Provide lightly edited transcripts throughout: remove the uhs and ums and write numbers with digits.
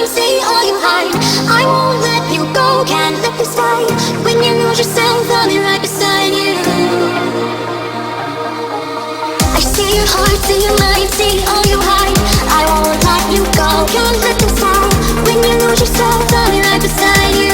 mind, say all you hide. I won't let you go, can't let this fight. When you lose yourself, I'll be right beside you. I see your heart, see your mind, see all you hide. I won't let you go, can't let this fight. When you lose yourself, I'll be right beside you.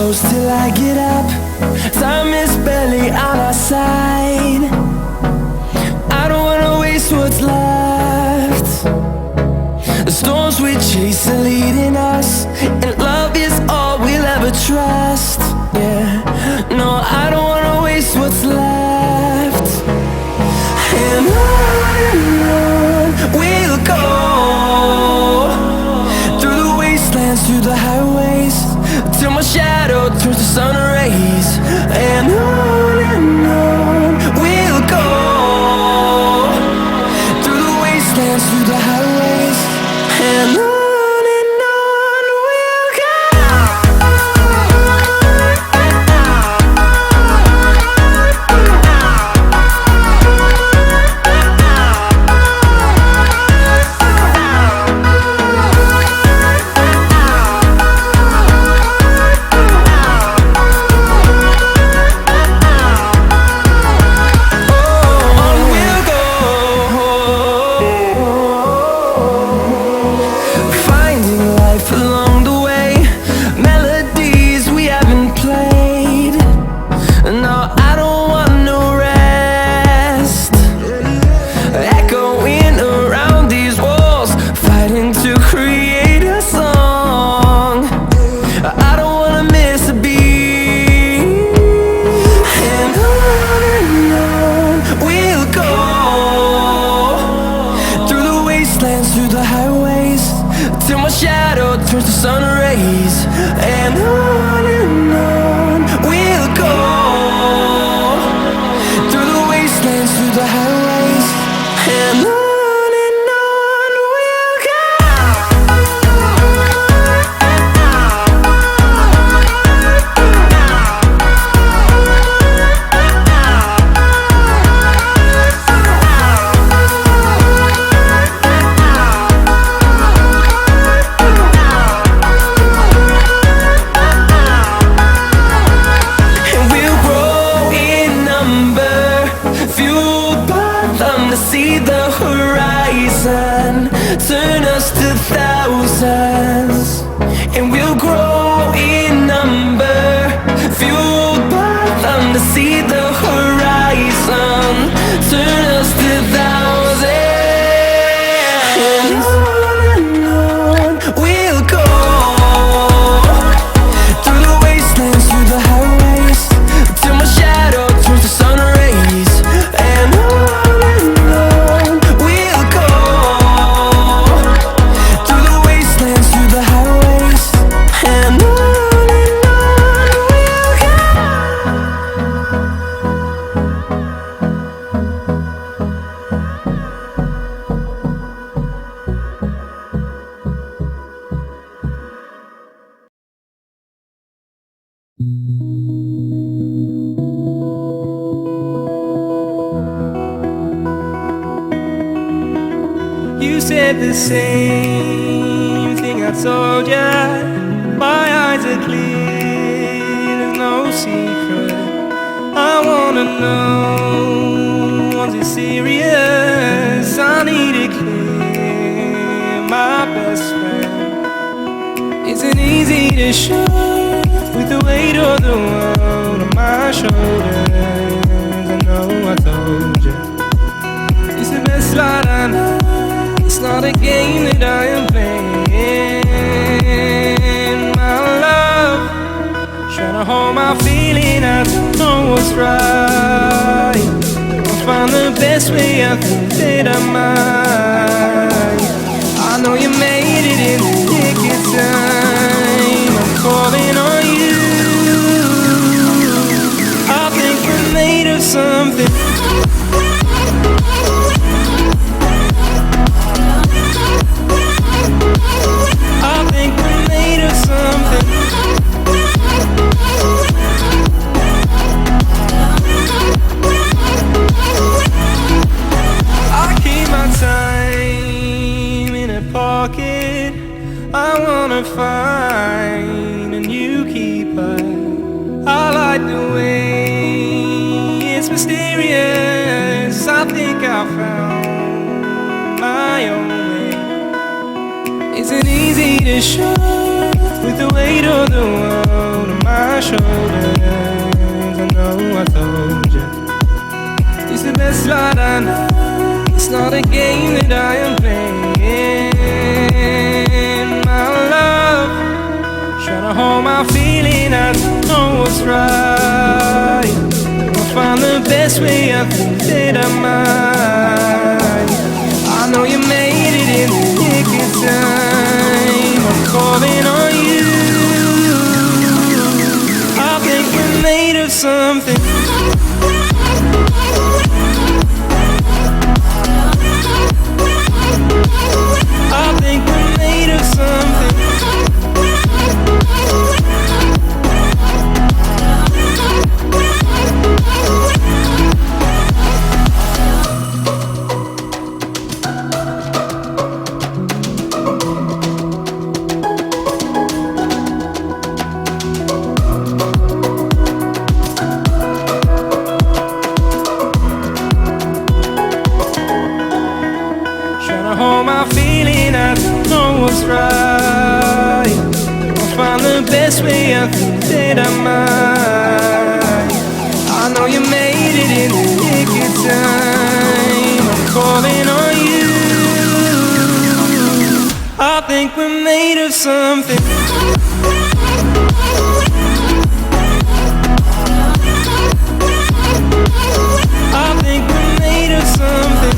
Till I get up, Time is barely on our side. I don't wanna waste what's left. The storms we chase are leading us, and love is all we'll ever trust. Yeah, no, I don't wanna waste what's left. And on we'll go, through the wastelands, through the highways, till my shadow turns to sun rays. And on we'll go, through the wastelands, through the highways, and on we'll go. You said the same thing I told ya. My eyes are clear, there's no secret. I wanna know, was it serious? I need it clear, my best friend. Isn't easy to show, with the weight of the world on my shoulders. I know I told you, it's the best light I know. It's not a game that I am playing, my love. Trying to hold my feeling, I don't know what's right. I'll find the best way, I think that I might. I know you made it in the nick of time. I'm calling on you. I think we're made of something. I think we're made of something. I keep my time in a pocket. I wanna find a new keeper. I like the way it's mysterious. I think I found my own way. Isn't easy to show, with the weight of the world on my shoulders. I I told you. It's the best light I know. It's not a game that I am playing. My love, trying to hold my feeling, I don't know what's right. I'll find the best way, I think that I might. I know you made it in the nick of time. I'm calling on you. I think we're made of something. I think we're made of something. Right. I'll find the best way, I think that I might. I know you made it in the nick of time. I'm calling on you. I think we're made of something. I think we're made of something.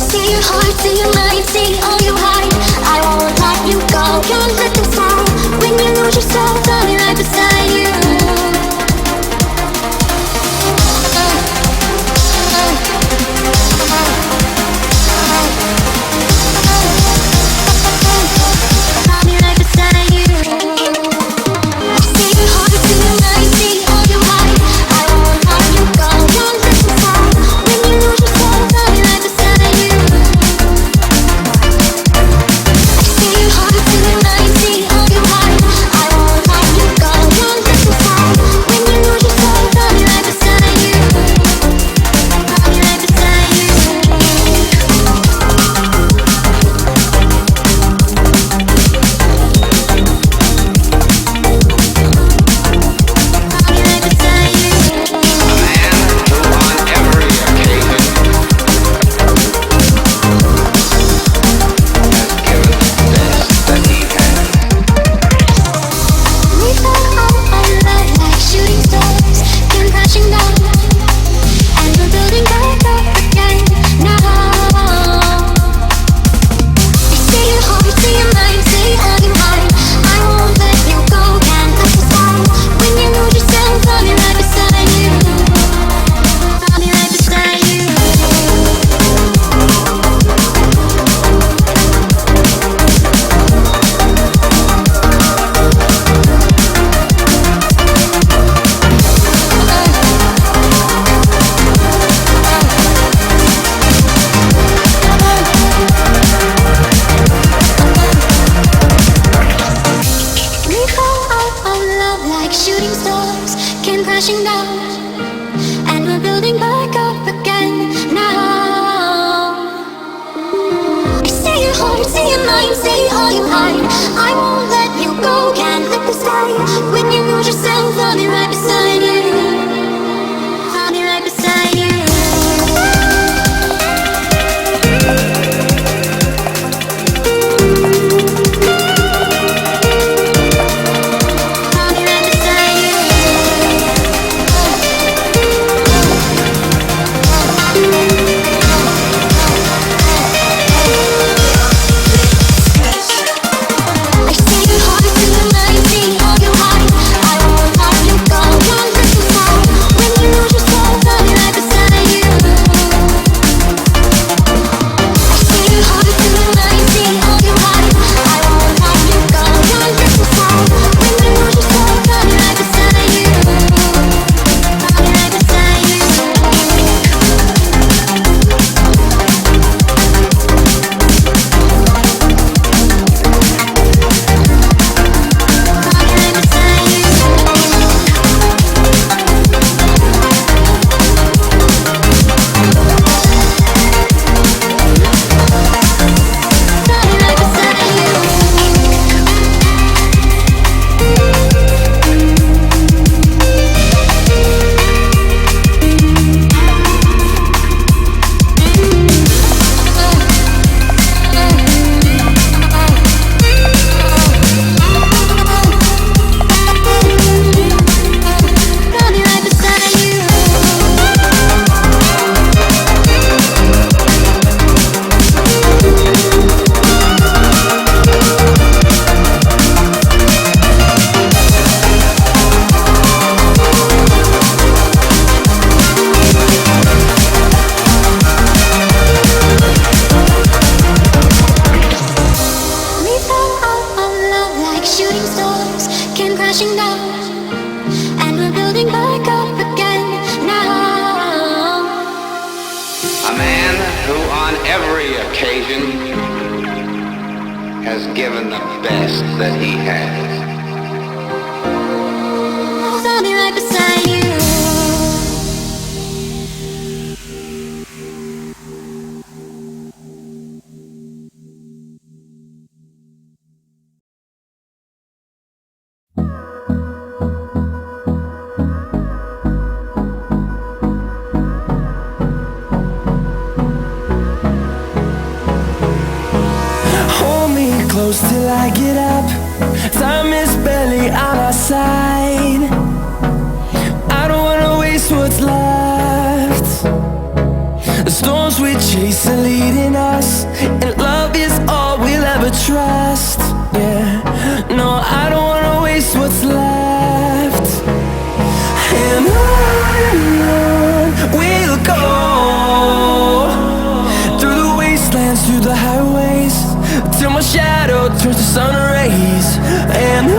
See your heart, see your mind, see all you hide. I won't let you go, can't let this hide. I won't let you go, can't let this stay. When you lose yourself, I'll be right beside you. I'll be right beside you. Till I get up, time is barely on our side. I don't wanna waste what's left. The storms we chase are leading us, and love is all we'll ever trust. Yeah, no, I don't wanna waste what's left. And on we'll go, through the wastelands, through the highways, till my shadow turns to sun rays. And on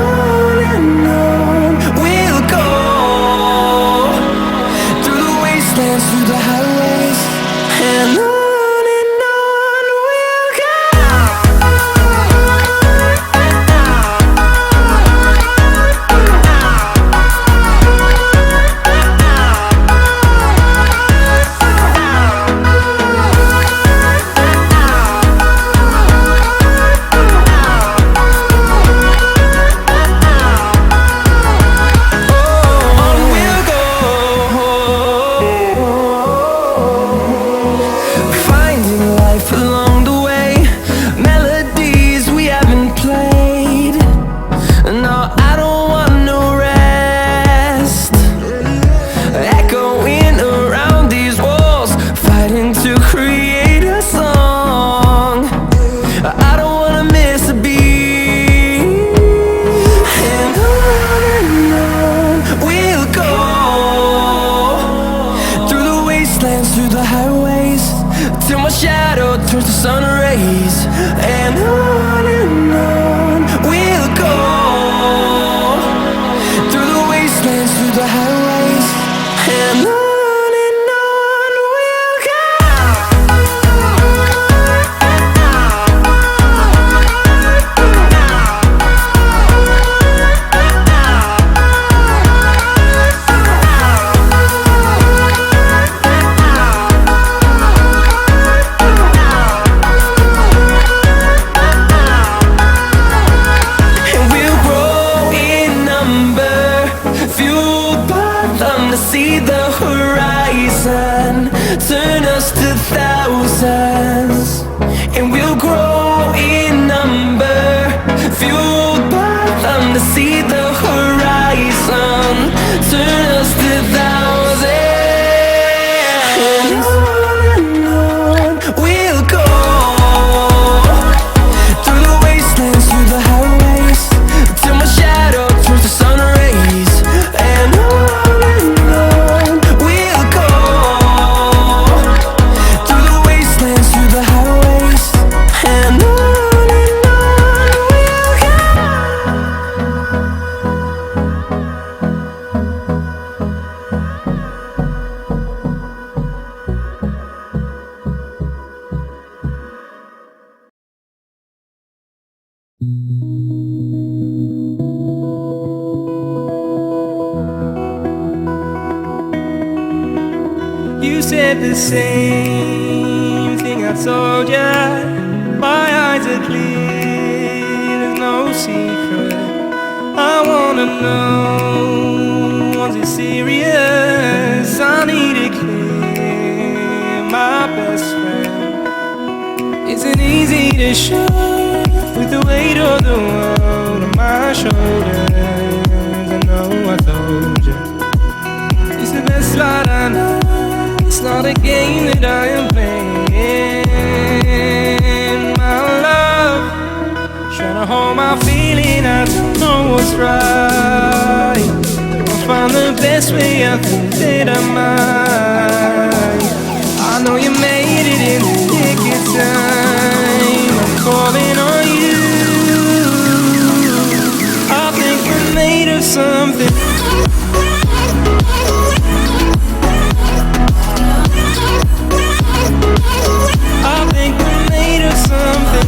we'll go, through the wastelands, through the highways. And on we'll go. horizon, turn us to thousands, and we'll grow in number, fueled by them to see the horizon, turn us to thousands, and on we'll go, through the wastelands, through the highways, till my shadow turns to sun rays, and on we'll go, through the wastelands, through the highways, and on we'll go. You said the same thing I told ya. My eyes are clear, there's no secret. I wanna know, was it serious? I need it clear, my best friend. Isn't easy to show, with the weight of the world on my shoulders. I know I told you, it's the best light I know. It's not a game that I am playing, my love. Trying to hold my feeling, I don't know what's right. I'll find the best way, I think that I might. I know you made it in the nick of time. I'm calling on you. I think we're made of something. I think we're made of something.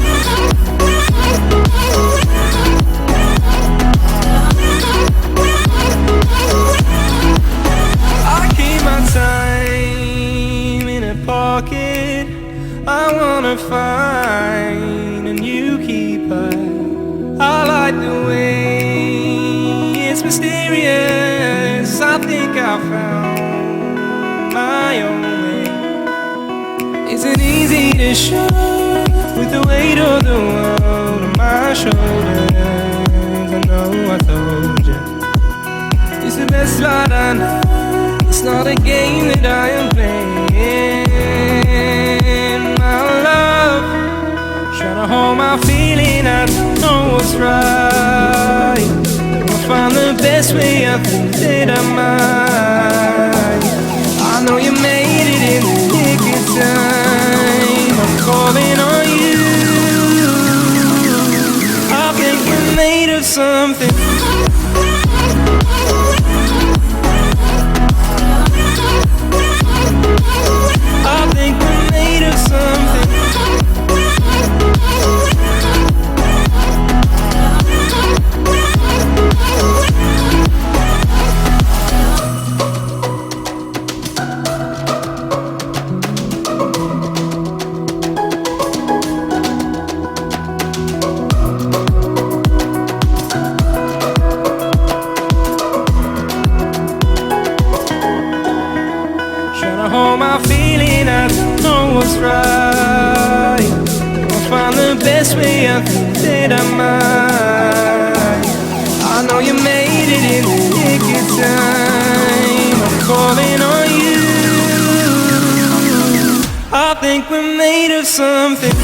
I keep my time in a pocket. I wanna find a new keeper. I like the way it's mysterious. I think I found my own way. Isn't easy to show, with the weight of the world on my shoulders. I know I told you, it's the best light I know. It's not a game that I am playing, my love. Trying to hold my feeling, I don't know what's right. I'll find the best way, I think that I might. I know you made it in the nick of time. I'm calling on you. I think we're made of something. I think we're made of something. Hold my feeling, I don't know what's right. I'll find the best way, I think that I might. I know you made it in the nick of time. I'm calling on you. I think we're made of something.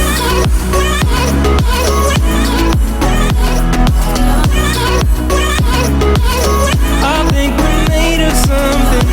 I think we're made of something.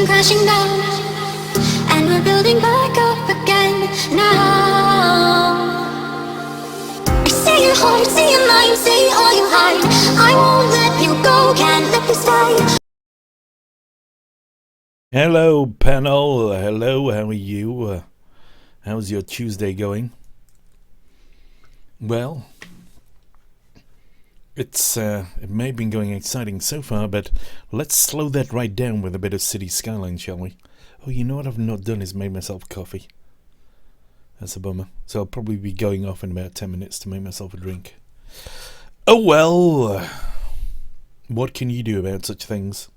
came crashing down, and we're building back up again now. See your heart, see your mind, see all you hide. I won't let you go, can't let this die. Hello, panel. Hello, how are you? How's your Tuesday going? Well, it may have been going exciting so far, but let's slow that right down with a bit of City Skylines, shall we? Oh, you know what I've not done is made myself coffee. That's a bummer. So I'll probably be going off in about 10 minutes to make myself a drink. Oh well, what can you do about such things?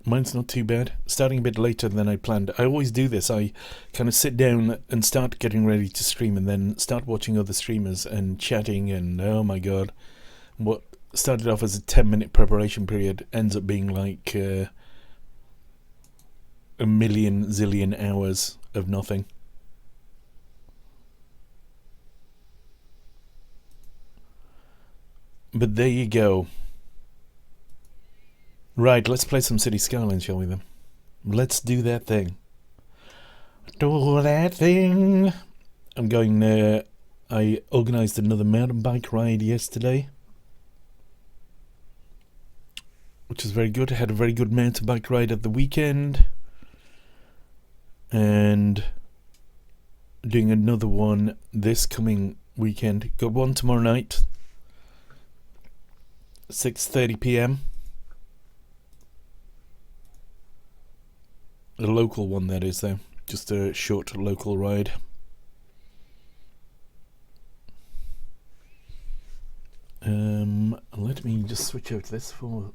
Mine's not too bad. Starting a bit later than I planned. I always do this. I kind of sit down and start getting ready to stream and then start watching other streamers and chatting, and oh my god, what started off as a 10-minute preparation period ends up being like a million zillion hours of nothing. But there you go. Right, let's play some City Skylines, shall we then? Let's do that thing. Do that thing. I'm going I organised another mountain bike ride yesterday, which is very good. I had a very good mountain bike ride at the weekend, and doing another one this coming weekend. Got one tomorrow night, 6:30 p.m. A local one, that is, though. Just a short local ride. Let me just switch out this for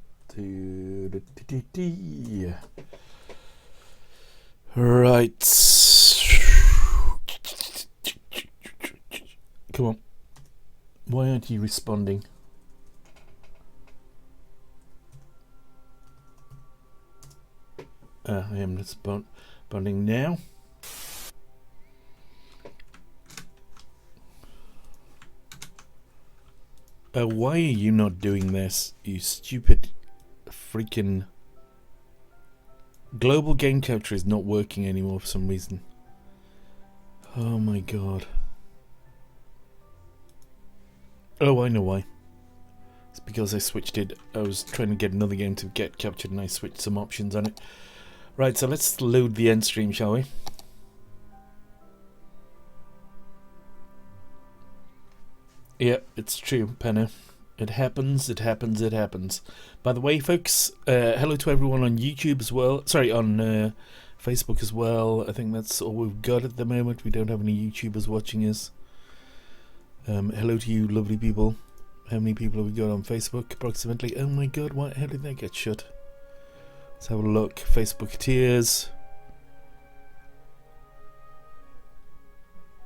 right. Come on. Why aren't you responding? I am responding now. Why are you not doing this, you stupid freaking... Global game capture is not working anymore for some reason. Oh my god. Oh, I know why. It's because I switched it. I was trying to get another game to get captured and I switched some options on it. Right, so let's load the end stream, shall we? Yep, it's true, Penna. It happens, it happens, it happens. By the way, folks, hello to everyone on YouTube as well. Sorry, on Facebook as well. I think that's all we've got at the moment. We don't have any YouTubers watching us. Hello to you lovely people. How many people have we got on Facebook, approximately? Oh my god, how did that get shut? Let's have a look. Facebooketeers.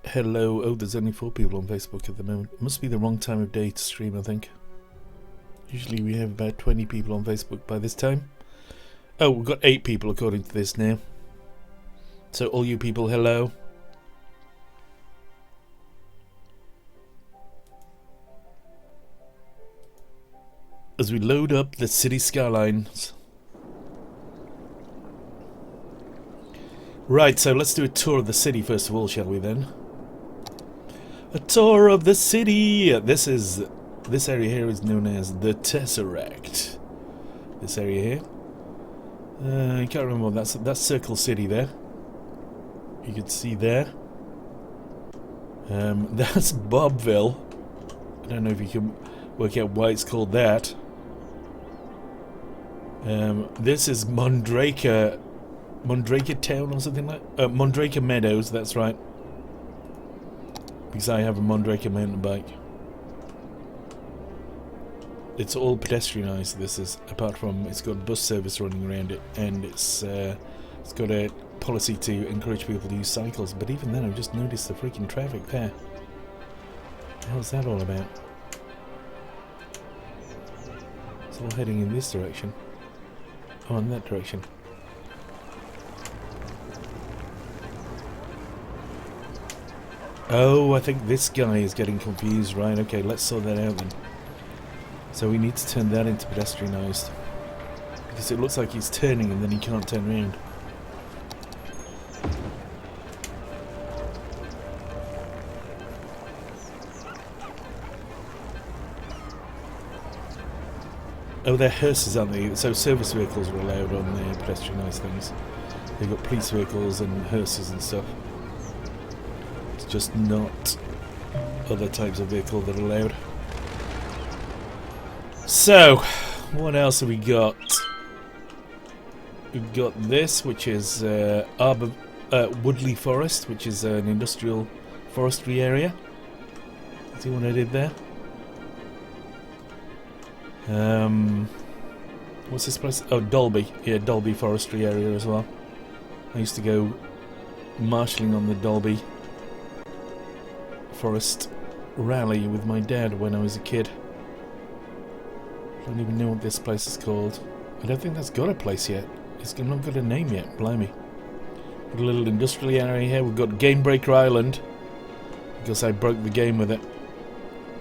Hello. Oh, there's only 4 people on Facebook at the moment. It must be the wrong time of day to stream, I think. Usually we have about 20 people on Facebook by this time. Oh, we've got 8 people according to this now. So all you people, hello. As we load up the City Skylines. Right, so let's do a tour of the city first of all, shall we then? A tour of the city! This area here is known as the Tesseract. This area here. I can't remember what that's Circle City there. You can see there. That's Bobville. I don't know if you can work out why it's called that. This is Mondraker Town or something like Mondraker Meadows, that's right. Because I have a Mondraker mountain bike. It's all pedestrianised, this is, apart from it's got bus service running around it, and it's got a policy to encourage people to use cycles, but even then I've just noticed the freaking traffic there. What the hell's that all about? It's all heading in this direction. Oh, in that direction. Oh, I think this guy is getting confused. Right, okay, let's sort that out then. So we need to turn that into pedestrianised. because it looks like he's turning and then he can't turn around. Oh, they're hearses, aren't they? So service vehicles are allowed on the pedestrianised things. They've got police vehicles and hearses and stuff. It's just not other types of vehicle that are allowed. So, what else have we got? We've got this, which is Woodley Forest, which is an industrial forestry area. See what I did there? What's this place? Oh, Dolby. Yeah, Dolby Forestry area as well. I used to go marshalling on the Dolby Forest rally with my dad when I was a kid. I don't even know what this place is called. I don't think that's got a place yet. It's not got a name yet, blimey. Got a little industrial area here. We've got Game Breaker Island, because I broke the game with it.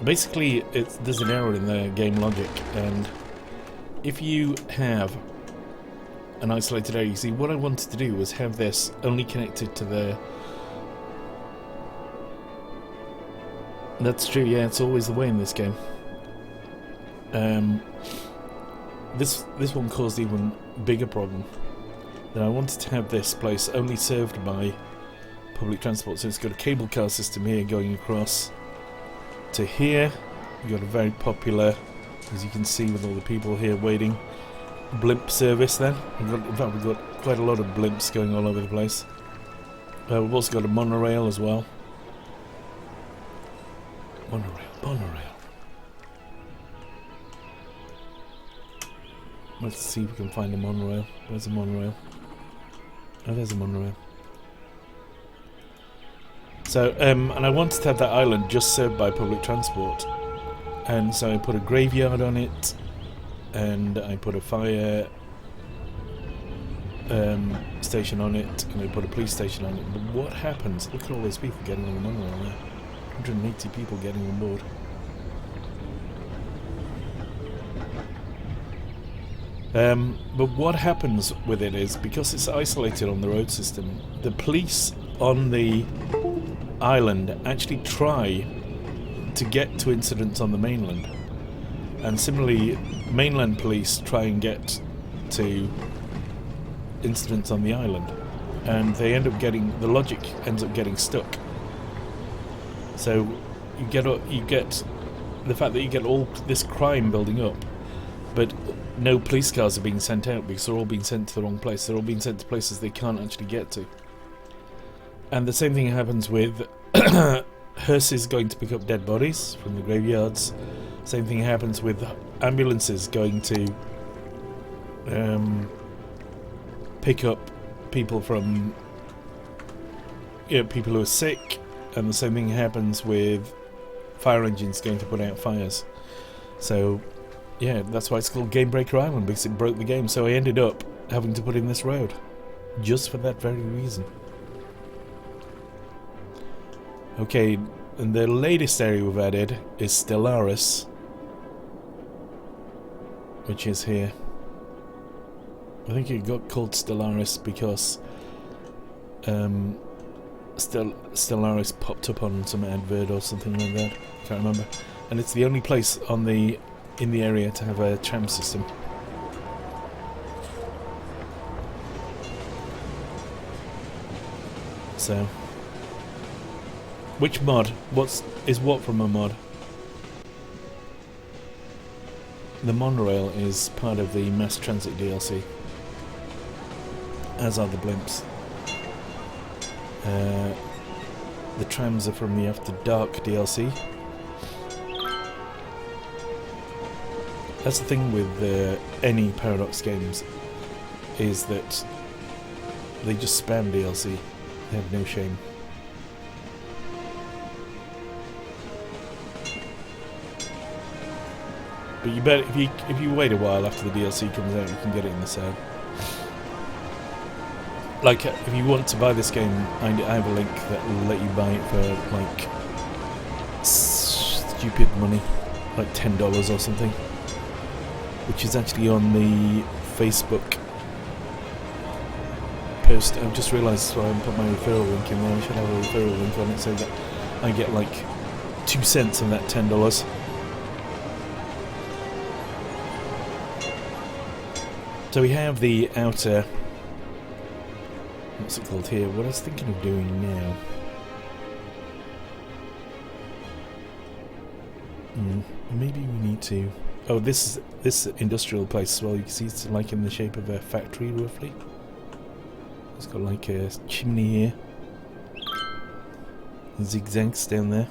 Basically, there's an error in the game logic, and if you have an isolated area, you see, what I wanted to do was have this only connected to the... That's true, yeah, it's always the way in this game. This one caused even bigger problem. That I wanted to have this place only served by public transport, so it's got a cable car system here going across to here. We've got a very popular, as you can see with all the people here waiting, blimp service then. In fact, we've got quite a lot of blimps going all over the place. We've also got a monorail as well. Monorail. Let's see if we can find a monorail. Where's a monorail? Oh, there's a monorail. So, and I wanted to have that island just served by public transport. And so I put a graveyard on it, and I put a fire station on it, and I put a police station on it. But what happens? Look at all those people getting on the monorail there. 180 people getting on board. But what happens with it is, because it's isolated on the road system, the police on the island actually try to get to incidents on the mainland, and similarly mainland police try and get to incidents on the island, and they end up getting, the logic ends up getting stuck. So you get the fact that you get all this crime building up, but no police cars are being sent out because they're all being sent to the wrong place. They're all being sent to places they can't actually get to. And the same thing happens with hearses going to pick up dead bodies from the graveyards. Same thing happens with ambulances going to pick up people from, people who are sick. And the same thing happens with fire engines going to put out fires. So, yeah, that's why it's called Game Breaker Island, because it broke the game. So I ended up having to put in this road, just for that very reason. Okay, and the latest area we've added is Stellaris, which is here. I think it got called Stellaris because Stellaris popped up on some advert or something like that. Can't remember. And it's the only place in the area to have a tram system. So, which mod? What from a mod? The monorail is part of the mass transit DLC, as are the blimps. The trams are from the After Dark DLC. That's the thing with any Paradox games, is that they just spam DLC. They have no shame. But you bet if you wait a while after the DLC comes out, you can get it in the sale. Like, if you want to buy this game, I have a link that will let you buy it for, like, stupid money, like $10 or something, which is actually on the Facebook post. I've just realised I haven't put my referral link in there. I should have a referral link on it so that I get like 2 cents on that $10. So we have the outer, what's it called here? What I was thinking of doing now. Maybe we need to. Oh, this industrial place as well. You can see it's like in the shape of a factory, roughly. It's got like a chimney here. Zigzags down there.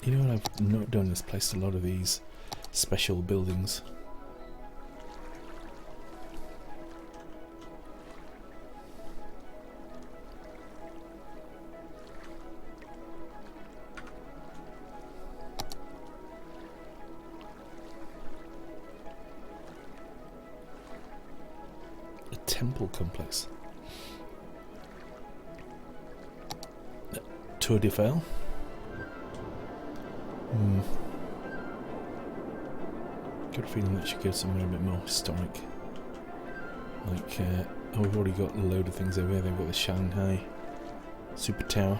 You know what I've not done is placed a lot of these special buildings. A temple complex. Tour de Fel. Got a feeling that should go somewhere a bit more historic. Like, oh, we've already got a load of things over here. They've got the Shanghai Super Tower.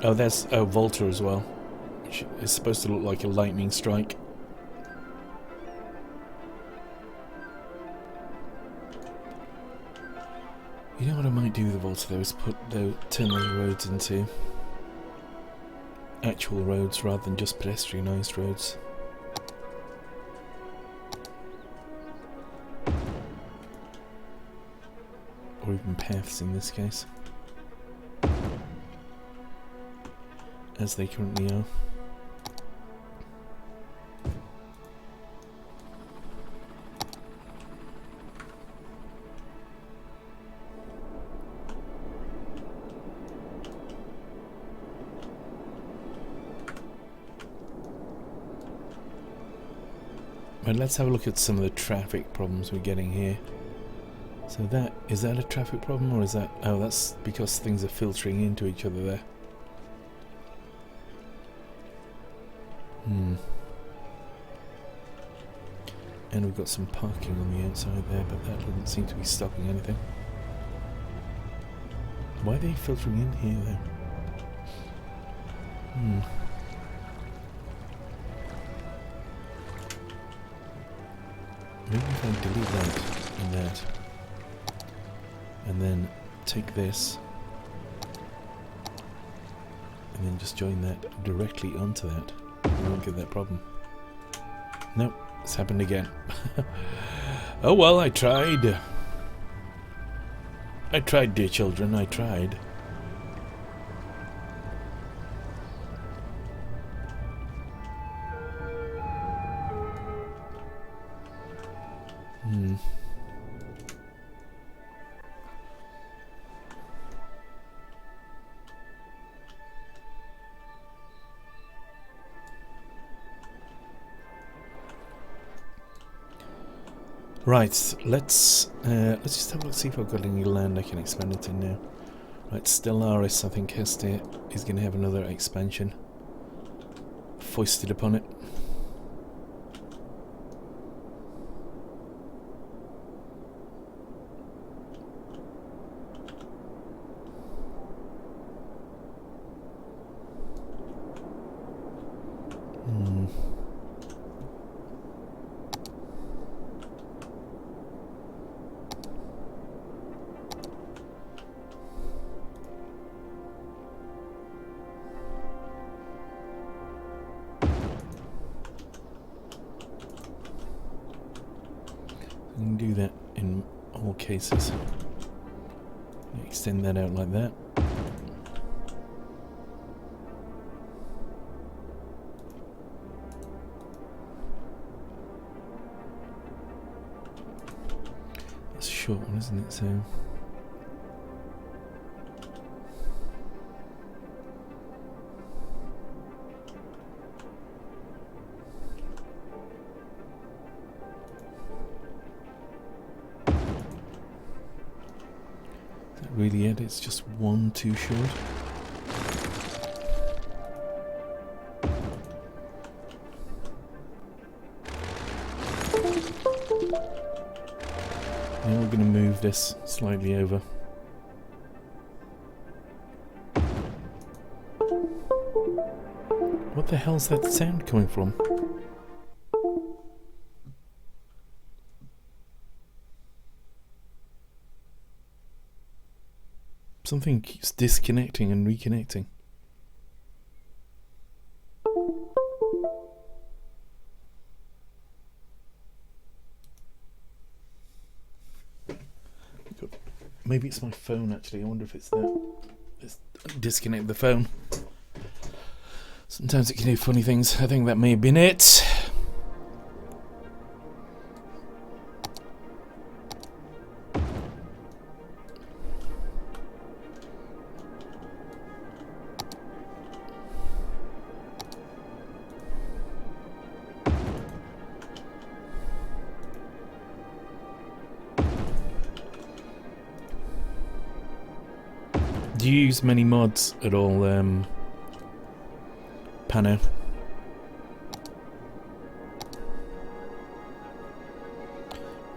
Oh, there's Volta as well, which is supposed to look like a lightning strike. You know what I might do with the Volta though is turn those roads into actual roads rather than just pedestrianised roads. Or even paths in this case. As they currently are. Right, let's have a look at some of the traffic problems we're getting here. So is that a traffic problem, or is that... Oh, that's because things are filtering into each other there. And we've got some parking on the outside there, but that doesn't seem to be stopping anything. Why are they filtering in here then? Maybe if I delete that and that, and then take this, and then just join that directly onto that, we won't get that problem. Nope, it's happened again. Oh well, I tried. I tried, dear children, I tried. Right, let's just have a look, see if I've got any land I can expand it in now. Right, Stellaris, I think, is going to have another expansion foisted upon it. You can do that in all cases. Extend that out like that. That's a short one, isn't it? So really yet, it's just one too short. Now we're going to move this slightly over. What the hell's that sound coming from? Something keeps disconnecting and reconnecting. Maybe it's my phone actually. I wonder if it's that. Let's disconnect the phone. Sometimes it can do funny things. I think that may have been it. Do you use many mods at all, Pano?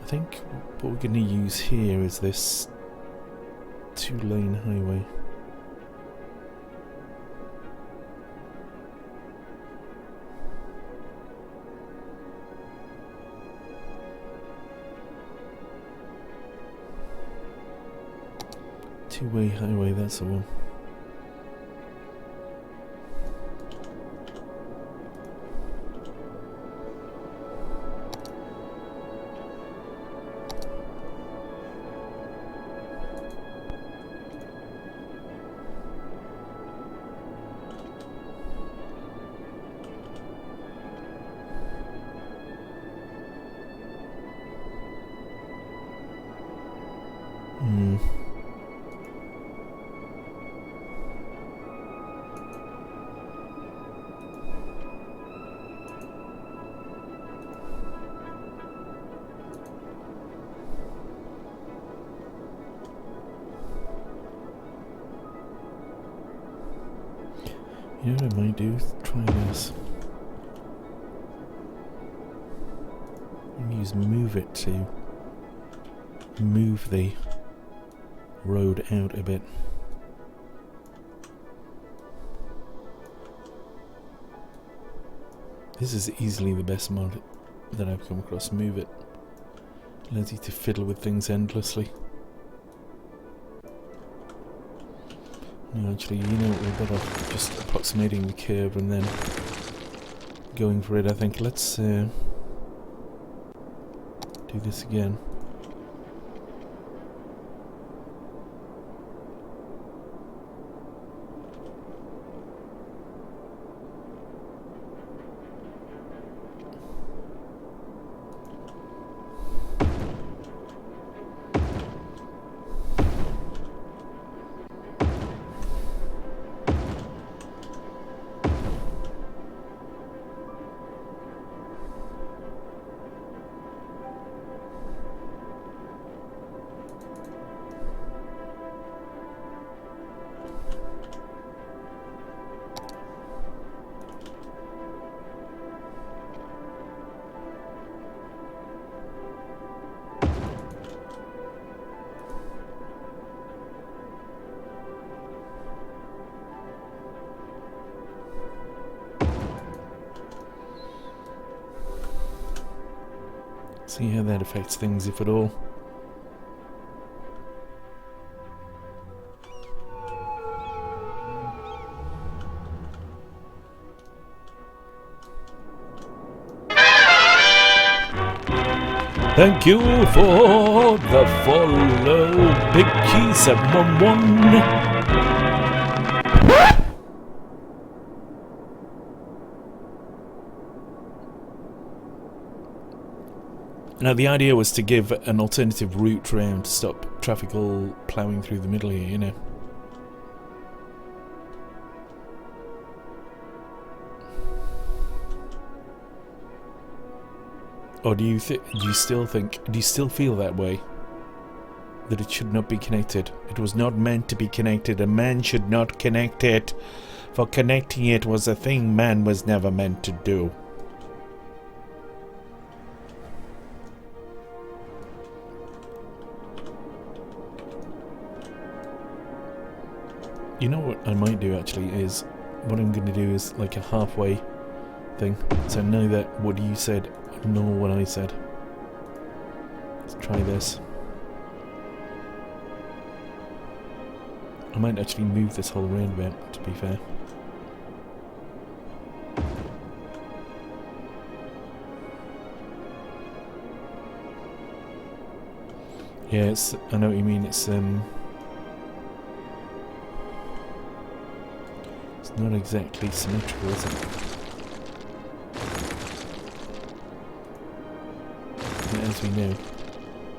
I think what we're going to use here is this 2-lane highway. Two-way highway, that's the one. You know what I might do? Try this. Use move it to move the road out a bit. This is easily the best mod that I've come across. Move it. Allows you to fiddle with things endlessly. No, actually, you know what, we're better off just approximating the curve and then going for it, I think. Let's do this again. See how that affects things, if at all. Thank you for the follow, Big Key 711. Now the idea was to give an alternative route round to stop traffic all ploughing through the middle here, you know. Or do you still feel that way? that it should not be connected. It was not meant to be connected. A man should not connect it. For connecting it was a thing man was never meant to do. You know what I might do actually is, what I'm going to do is like a halfway thing. So know that what you said, nor what I said. Let's try this. I might actually move this whole roundabout, to be fair. Yeah, it's, I know what you mean, it's not exactly symmetrical, is it? And as we know,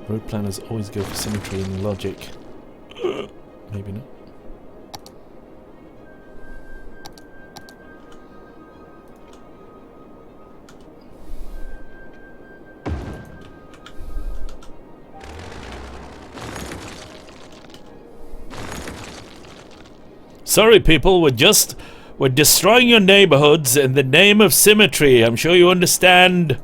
road planners always go for symmetry and logic. Maybe not. Sorry people, we're destroying your neighborhoods in the name of symmetry. I'm sure you understand.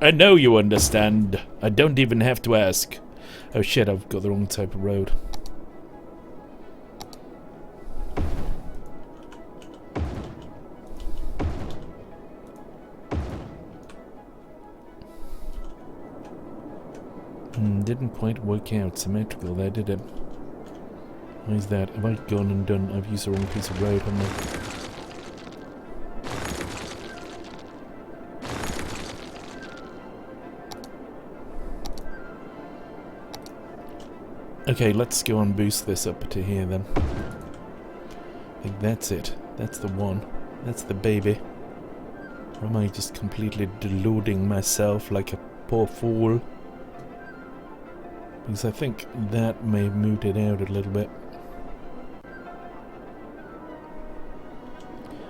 I know you understand. I don't even have to ask. Oh shit, I've got the wrong type of road. Didn't quite work out symmetrical there, did it? Why is that? Have I gone and done... I've used the wrong piece of road, haven't I? Okay, let's go and boost this up to here then. I think that's it. That's the one. That's the baby. Or am I just completely deluding myself like a poor fool? Because I think that may have moved it out a little bit.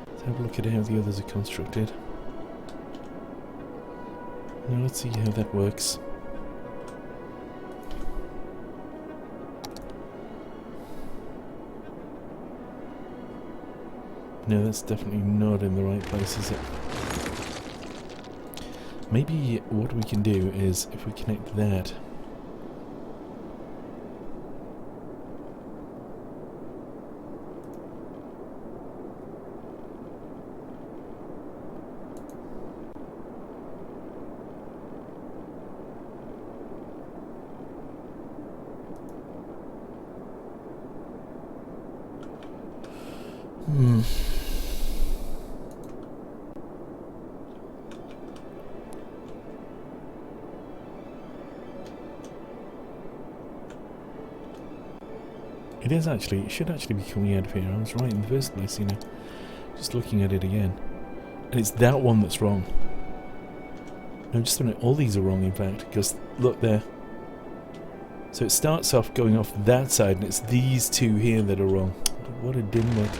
Let's have a look at how the others are constructed. Now let's see how that works. No, that's definitely not in the right place, is it? Maybe what we can do is, if we connect that... It is actually, it should actually be coming out of here. I was right in the first place, you know. Just looking at it again. And it's that one that's wrong. No, just a minute, all these are wrong in fact, because look there. So it starts off going off that side, and it's these two here that are wrong. What a dimwit.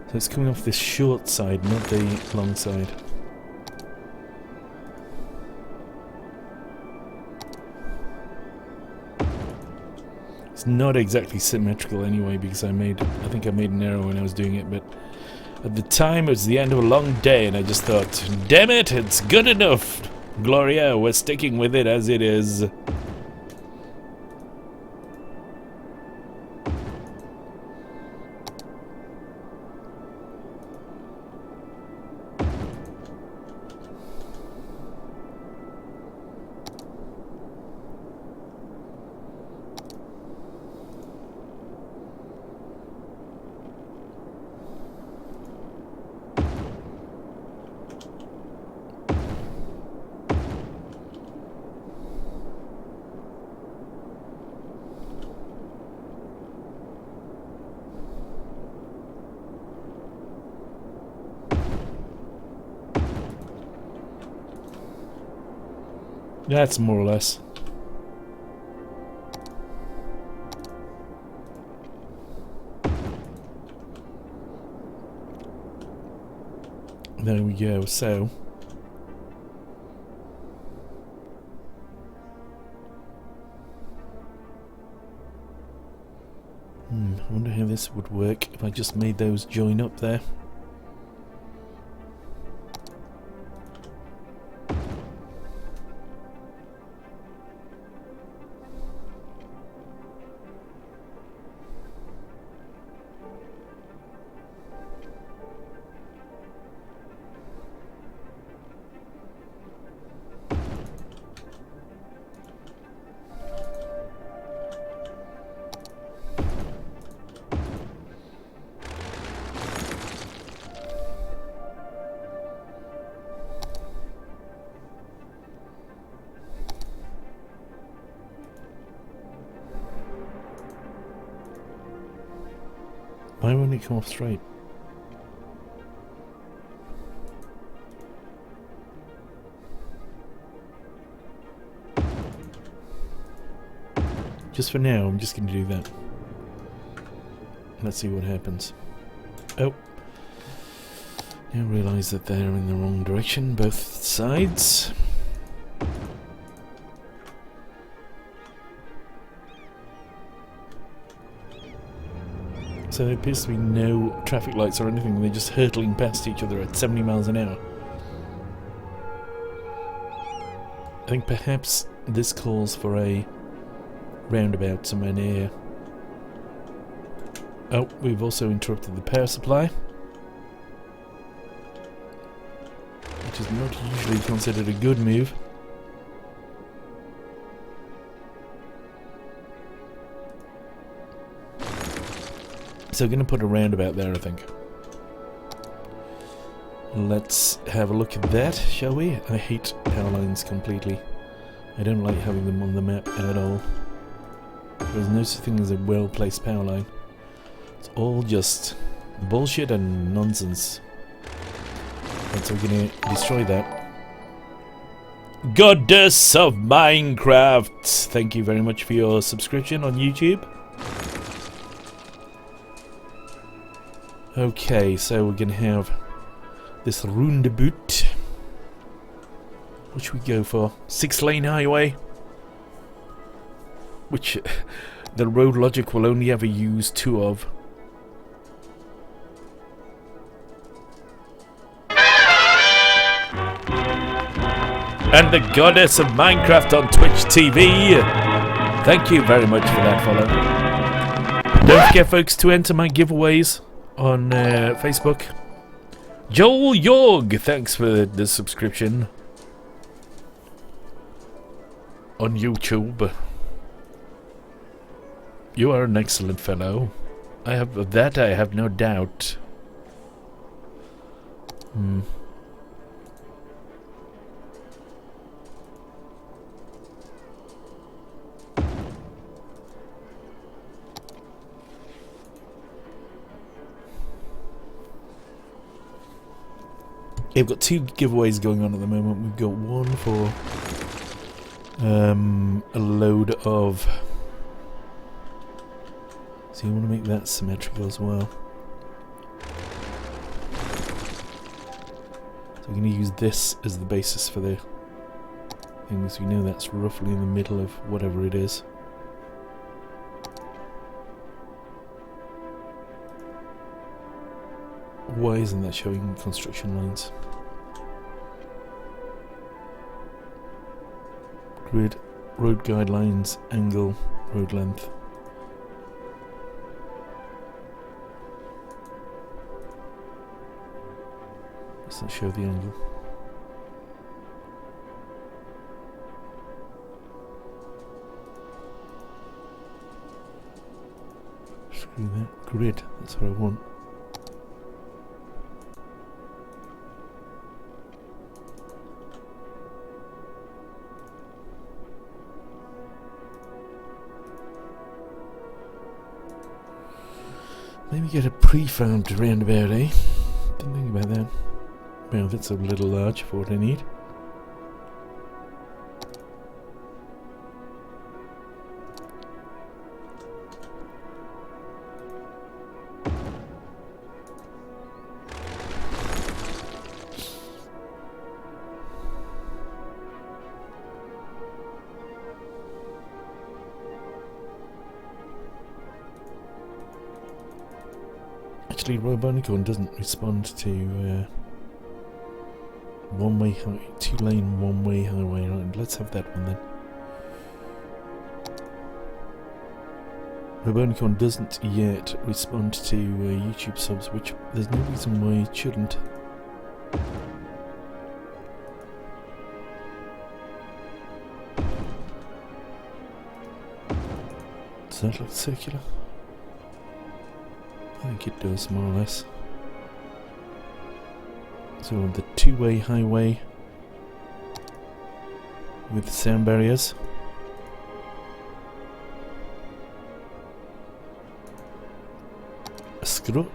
So it's coming off this short side, not the long side. It's not exactly symmetrical anyway, because I think I made an error when I was doing it, but at the time it was the end of a long day and I just thought, damn it, it's good enough. Gloria, we're sticking with it as it is. That's more or less. There we go, so... I wonder how this would work if I just made those join up there. Why won't it come off straight? Just for now, I'm just going to do that. Let's see what happens. Oh. Now realise that they're in the wrong direction, both sides. So there appears to be no traffic lights or anything, they're just hurtling past each other at 70 miles an hour. I think perhaps this calls for a roundabout somewhere near. Oh, we've also interrupted the power supply, which is not usually considered a good move. So we're going to put a roundabout there, I think. Let's have a look at that, shall we? I hate power lines completely. I don't like having them on the map at all. There's no such thing as a well-placed power line. It's all just bullshit and nonsense. And so we're going to destroy that. Goddess of Minecraft! Thank you very much for your subscription on YouTube. Okay, so we're going to have this roundabout. What should we go for? 6-lane highway? Which the road logic will only ever use 2 of. And the goddess of Minecraft on Twitch TV. Thank you very much for that follow. Don't forget, folks, to enter my giveaways on Facebook. Joel Yorg, thanks for the subscription on YouTube. You are an excellent fellow. I have no doubt. Yeah, we've got 2 giveaways going on at the moment. We've got one for a load of... So you want to make that symmetrical as well. So we're going to use this as the basis for the thing, so we know that's roughly in the middle of whatever it is. Why isn't that showing construction lines? Grid, road guidelines, angle, road length. Let's not show the angle. Screw that. Grid, that's what I want. Maybe get a pre-found roundabout, eh? Didn't think about that. Well, that's a little large for what I need. Apparently Robonicorn doesn't respond to one-way highway, two-lane one-way highway. Right, let's have that one then. Robonicorn doesn't yet respond to YouTube subs, which there's no reason why it shouldn't. Does that look circular? I think it does, more or less. So the two-way highway with sound barriers.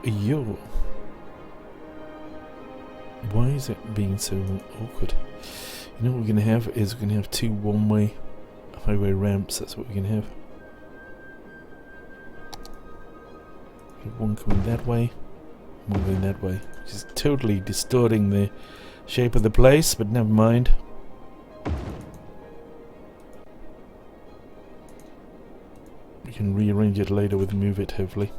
Yo. Why is it being so awkward? You know what we're going to have is we're going to have two one-way highway ramps. That's what we're going to have. One coming that way, one going that way, which is totally distorting the shape of the place, but never mind. We can rearrange it later with Move It, hopefully.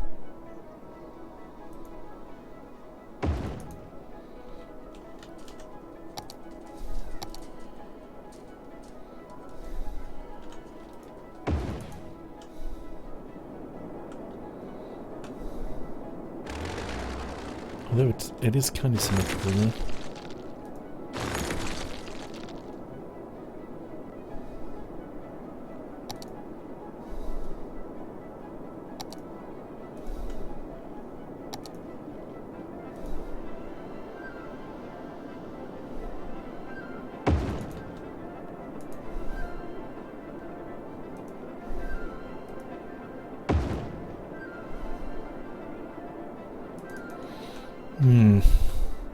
Although it is kind of symmetrical now.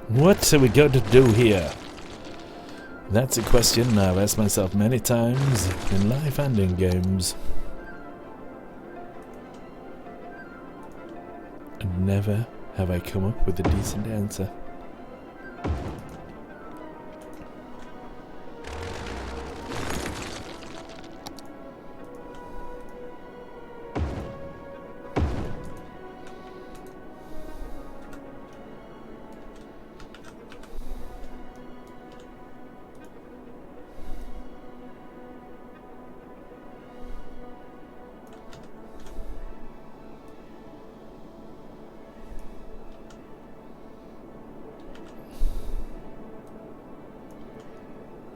What are we going to do here? That's a question I've asked myself many times in life and in games. And never have I come up with a decent answer.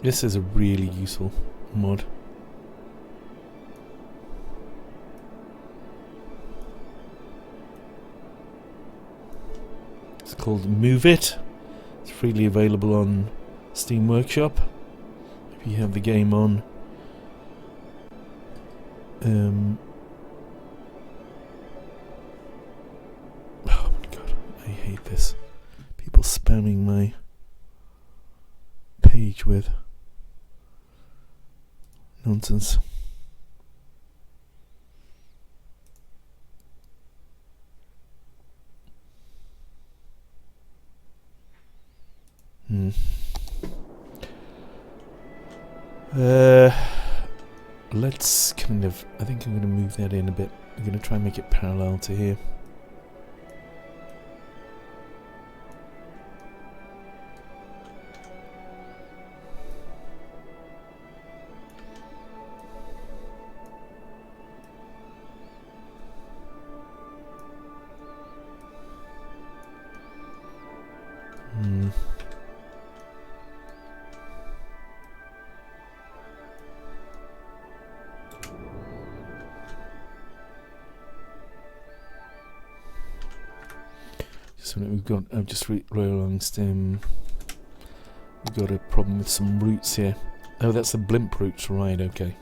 This is a really useful mod. It's called Move It. It's freely available on Steam Workshop. If you have the game on oh my god, I hate this. People spamming my page with nonsense. Let's kind of, I think I'm going to move that in a bit. I'm going to try and make it parallel to here. So we've got, I've just realised we've got a problem with some roots here. Oh, that's the blimp roots, right, okay.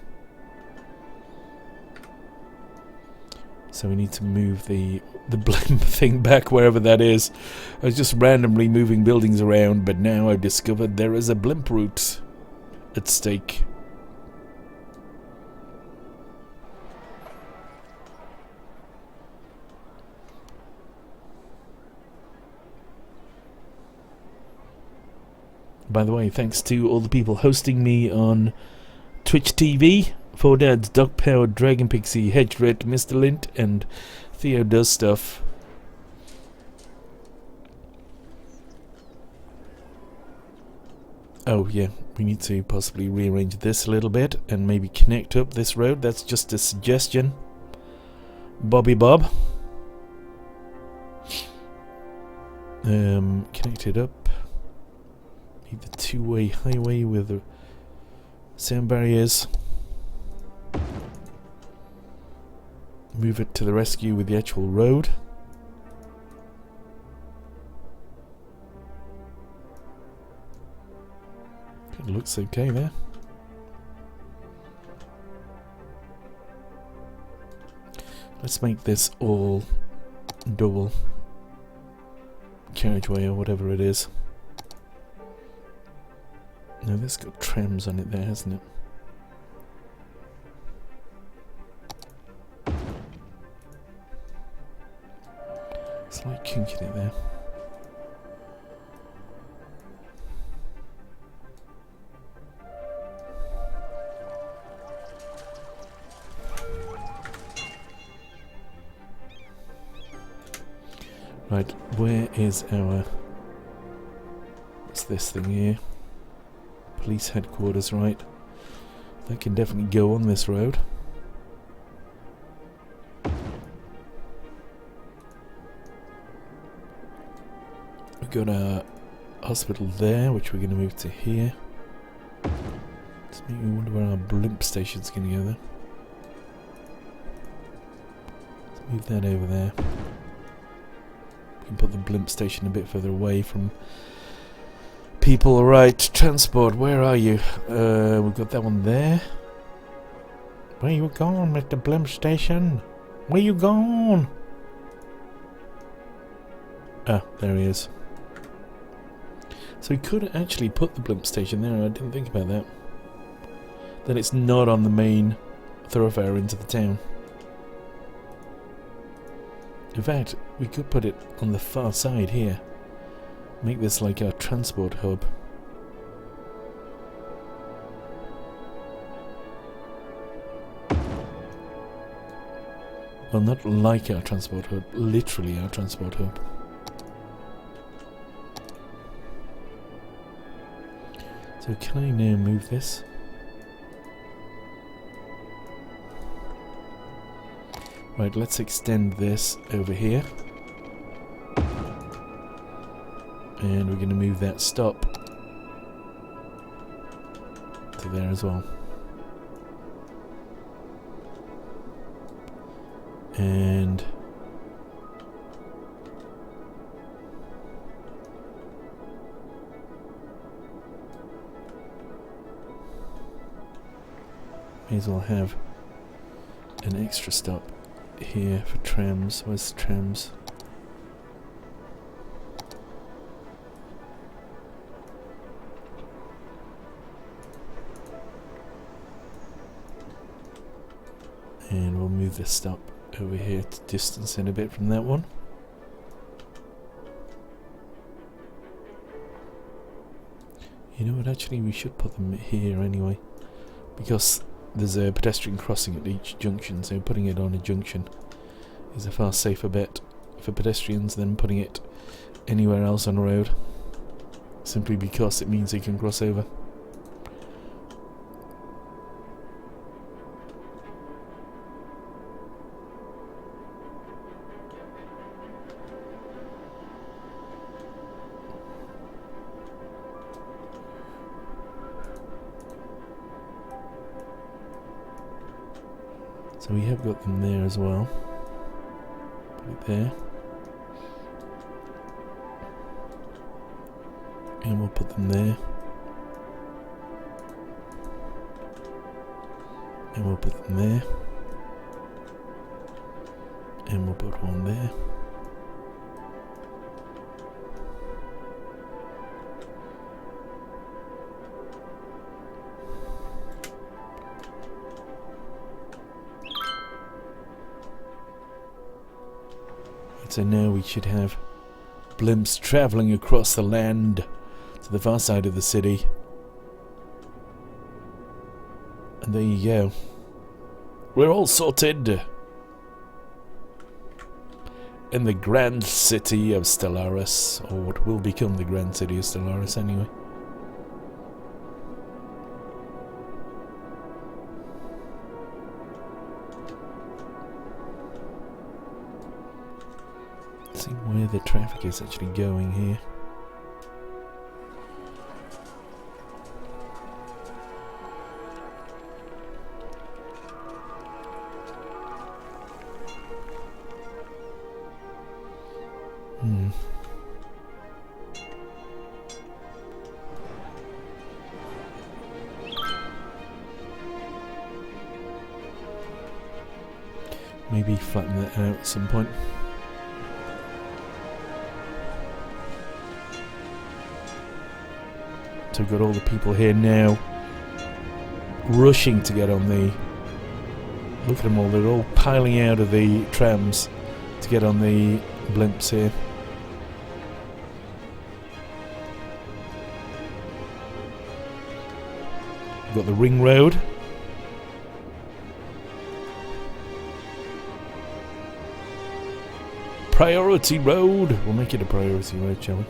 So we need to move the blimp thing back wherever that is. I was just randomly moving buildings around, but now I've discovered there is a blimp route at stake. By the way, thanks to all the people hosting me on Twitch TV. 4Dads, Dog Power, Dragon Pixie, Hedgerit, Mr. Lint, and Theo Does Stuff. Oh yeah, we need to possibly rearrange this a little bit and maybe connect up this road. That's just a suggestion. Bobby Bob. Connect it up. Need the two-way highway with the sound barriers. Move it to the rescue with the actual road. It looks okay there. Let's make this all double carriageway or whatever it is. No, this got trams on it there, hasn't it? It's like kinking it there. Right, where is our... what's this thing here? Police headquarters, right. That can definitely go on this road. We've got a hospital there, which we're going to move to here. Just make me wonder where our blimp station's going to go there. Let's move that over there. We can put the blimp station a bit further away from people. Right, transport, where are you? We've got that one there. Where you gone, Mr. Blimp Station? Where you gone? Ah, there he is. So we could actually put the blimp station there. I didn't think about that. Then it's not on the main thoroughfare into the town. In fact, we could put it on the far side here. Make this like our transport hub. Well, not like our transport hub, literally our transport hub. So can I now move this? Right, let's extend this over here. And we're going to move that stop to there as well. And may as well have an extra stop here for trams. Where's the trams? And we'll move this stop over here to distance in a bit from that one. You know what, actually we should put them here anyway, because there's a pedestrian crossing at each junction, so putting it on a junction is a far safer bet for pedestrians than putting it anywhere else on the road, simply because it means they can cross over. So we have got them there as well. Put it there. And we'll put them there. And we'll put them there. And we'll put one there. So now we should have blimps travelling across the land to the far side of the city. And there you go. We're all sorted. In the grand city of Stellaris, or what will become the grand city of Stellaris anyway. where the traffic is actually going here. Maybe flatten that out at some point. So we've got all the people here now rushing to get on the... Look at them all, they're all piling out of the trams to get on the blimps here. We've got the ring road. Priority road! We'll make it a priority road, shall we?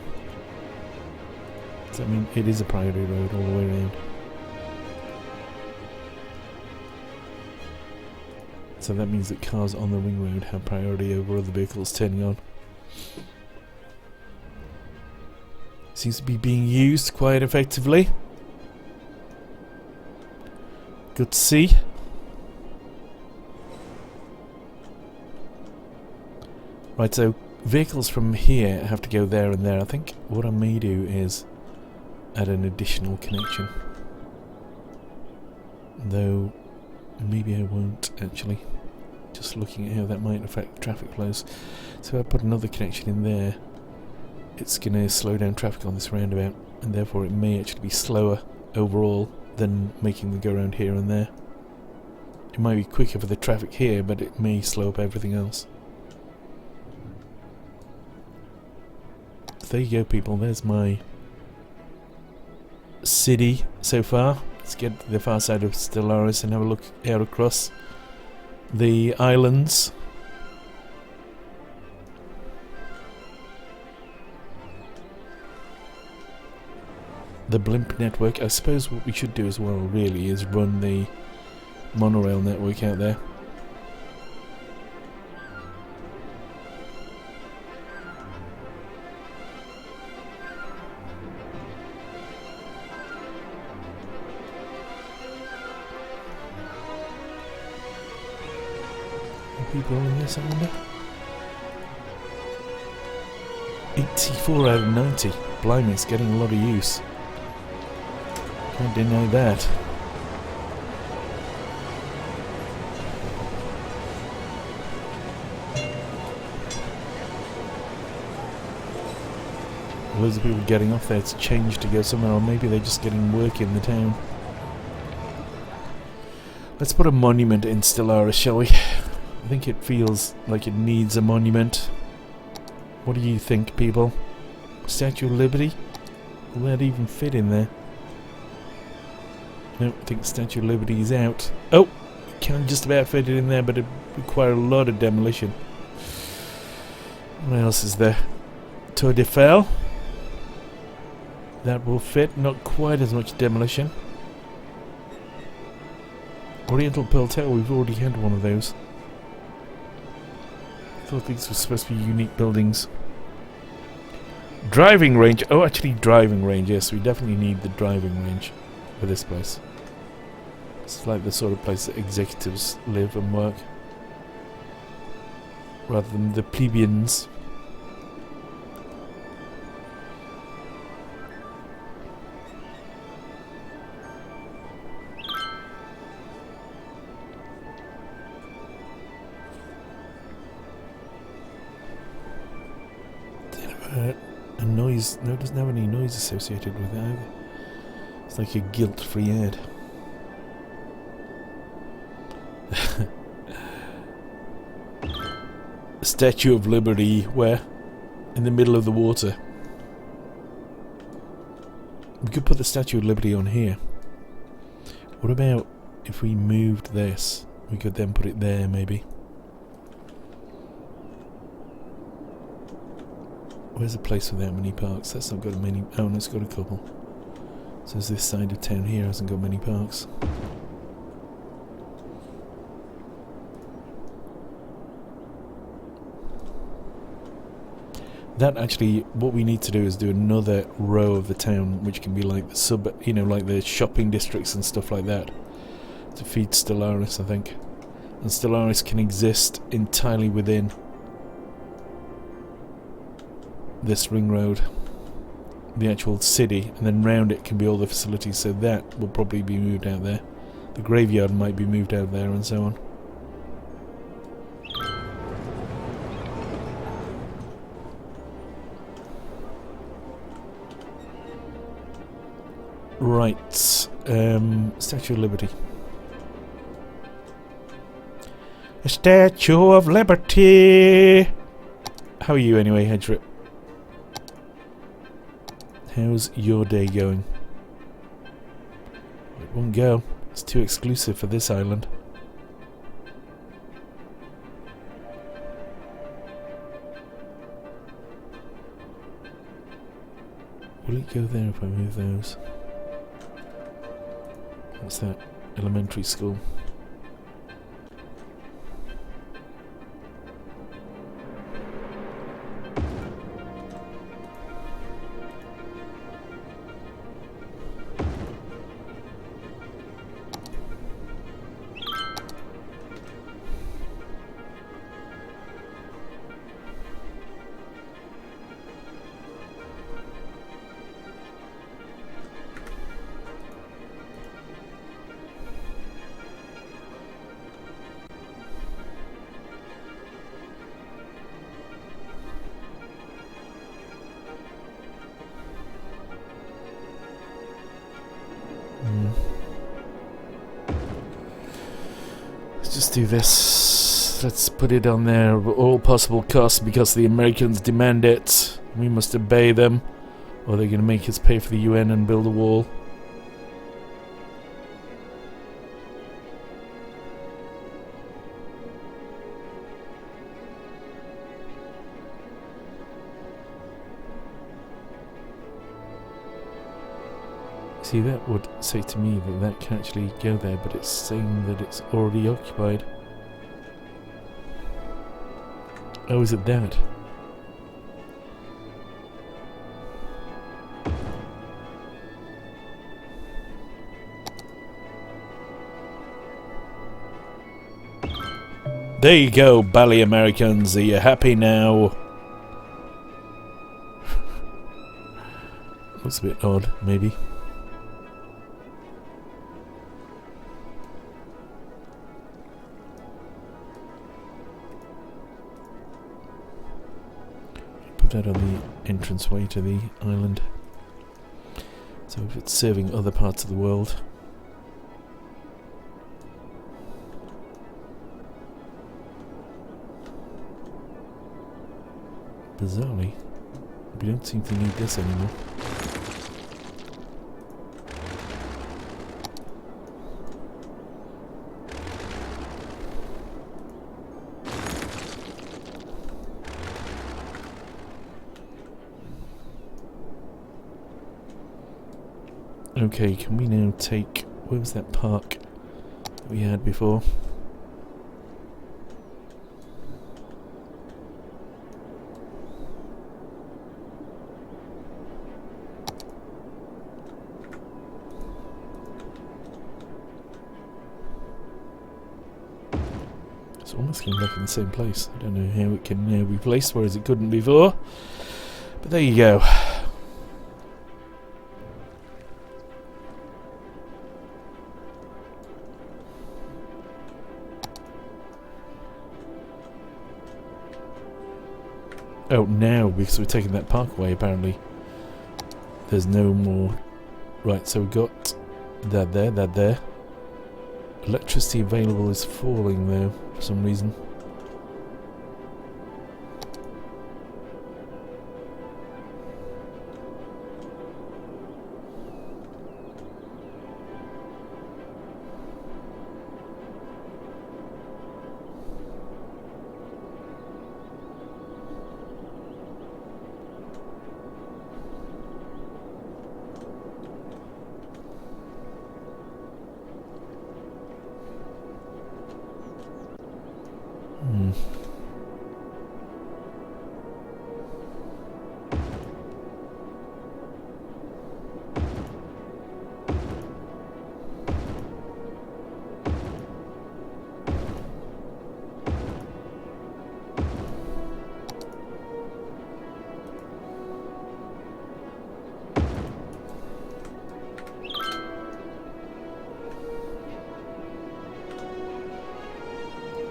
Does that mean it is a priority road all the way around? So that means that cars on the ring road have priority over other vehicles turning on. Seems to be being used quite effectively. Good to see. Right, so vehicles from here have to go there and there. I think what I may do is add an additional connection. Though, maybe I won't actually. Just looking at how that might affect traffic flows. So if I put another connection in there, it's going to slow down traffic on this roundabout, and therefore it may actually be slower overall than making them go around here and there. It might be quicker for the traffic here, but it may slow up everything else. There you go, people. There's my city so far. Let's get to the far side of Stellaris and have a look out across the islands. The blimp network. I suppose what we should do as well, really, is run the monorail network out there. People in this, I wonder. 84 out of 90. Blimey, it's getting a lot of use. Can't deny that. Loads of people getting off there to change to go somewhere, or maybe they're just getting work in the town. Let's put a monument in Stellaris, shall we? I think it feels like it needs a monument. What do you think, people? Statue of Liberty? Will that even fit in there? No, I think Statue of Liberty is out. Oh! Can just about fit it in there, but it requires a lot of demolition. What else is there? Tour de Fel. That will fit, not quite as much demolition. Oriental Pearl Tower, we've already had one of those. I thought these were supposed to be unique buildings. Driving range. Oh, actually driving range. Yes, we definitely need the driving range for this place. It's like the sort of place that executives live and work, rather than the plebeians. A noise. No, it doesn't have any noise associated with it either. It's like a guilt-free ad. Statue of Liberty, where? In the middle of the water. We could put the Statue of Liberty on here. What about if we moved this? We could then put it there, maybe. Where's a place without many parks? That's not got many. Oh, no, it's got a couple. So this side of town here hasn't got many parks. That actually, what we need to do is do another row of the town, which can be like the like the shopping districts and stuff like that, to feed Stellaris, I think. And Stellaris can exist entirely within this ring road, the actual city, and then round it can be all the facilities, so that will probably be moved out there. The graveyard might be moved out there, and so on. Right, Statue of Liberty. A Statue of Liberty! How are you anyway, Hedgerip? How's your day going? It won't go. It's too exclusive for this island. Will it go there if I move those? What's that? Elementary school. Just do this. Let's put it on there, all possible costs, because the Americans demand it. We must obey them, or they're going to make us pay for the UN and build a wall. See, that would say to me that that can actually go there, but it's saying that it's already occupied. Oh, is it that? There you go, bally Americans. Are you happy now? Looks a bit odd, maybe. Put that on the entranceway to the island. So if it's serving other parts of the world. Bizarrely, we don't seem to need this anymore. Okay, can we now take... where was that park that we had before? It's almost came back in the same place. I don't know how it can now be placed, whereas it couldn't before. But there you go. Oh, now, because we're taking that park away, apparently. There's no more... Right, so we've got that there, that there. Electricity available is falling, though, for some reason.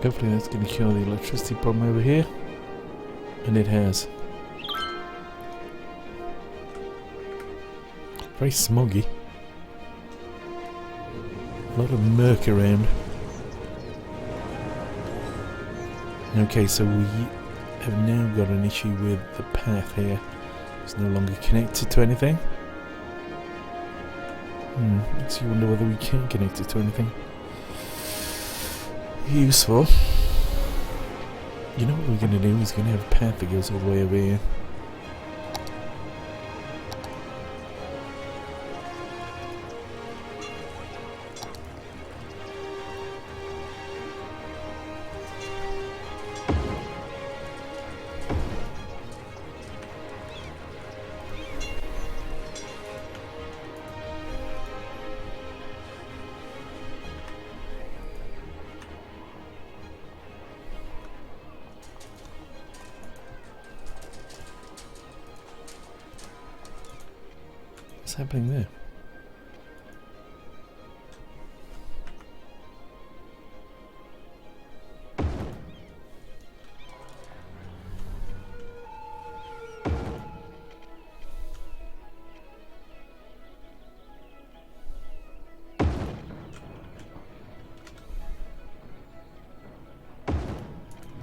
Hopefully that's going to cure the electricity problem over here. And it has. Very smoggy. A lot of murk around. Okay, so we have now got an issue with the path here. It's no longer connected to anything. Makes you wonder whether we can connect it to anything useful. You know what we're going to do? We're going to have a path that goes all the way over here. What's happening there?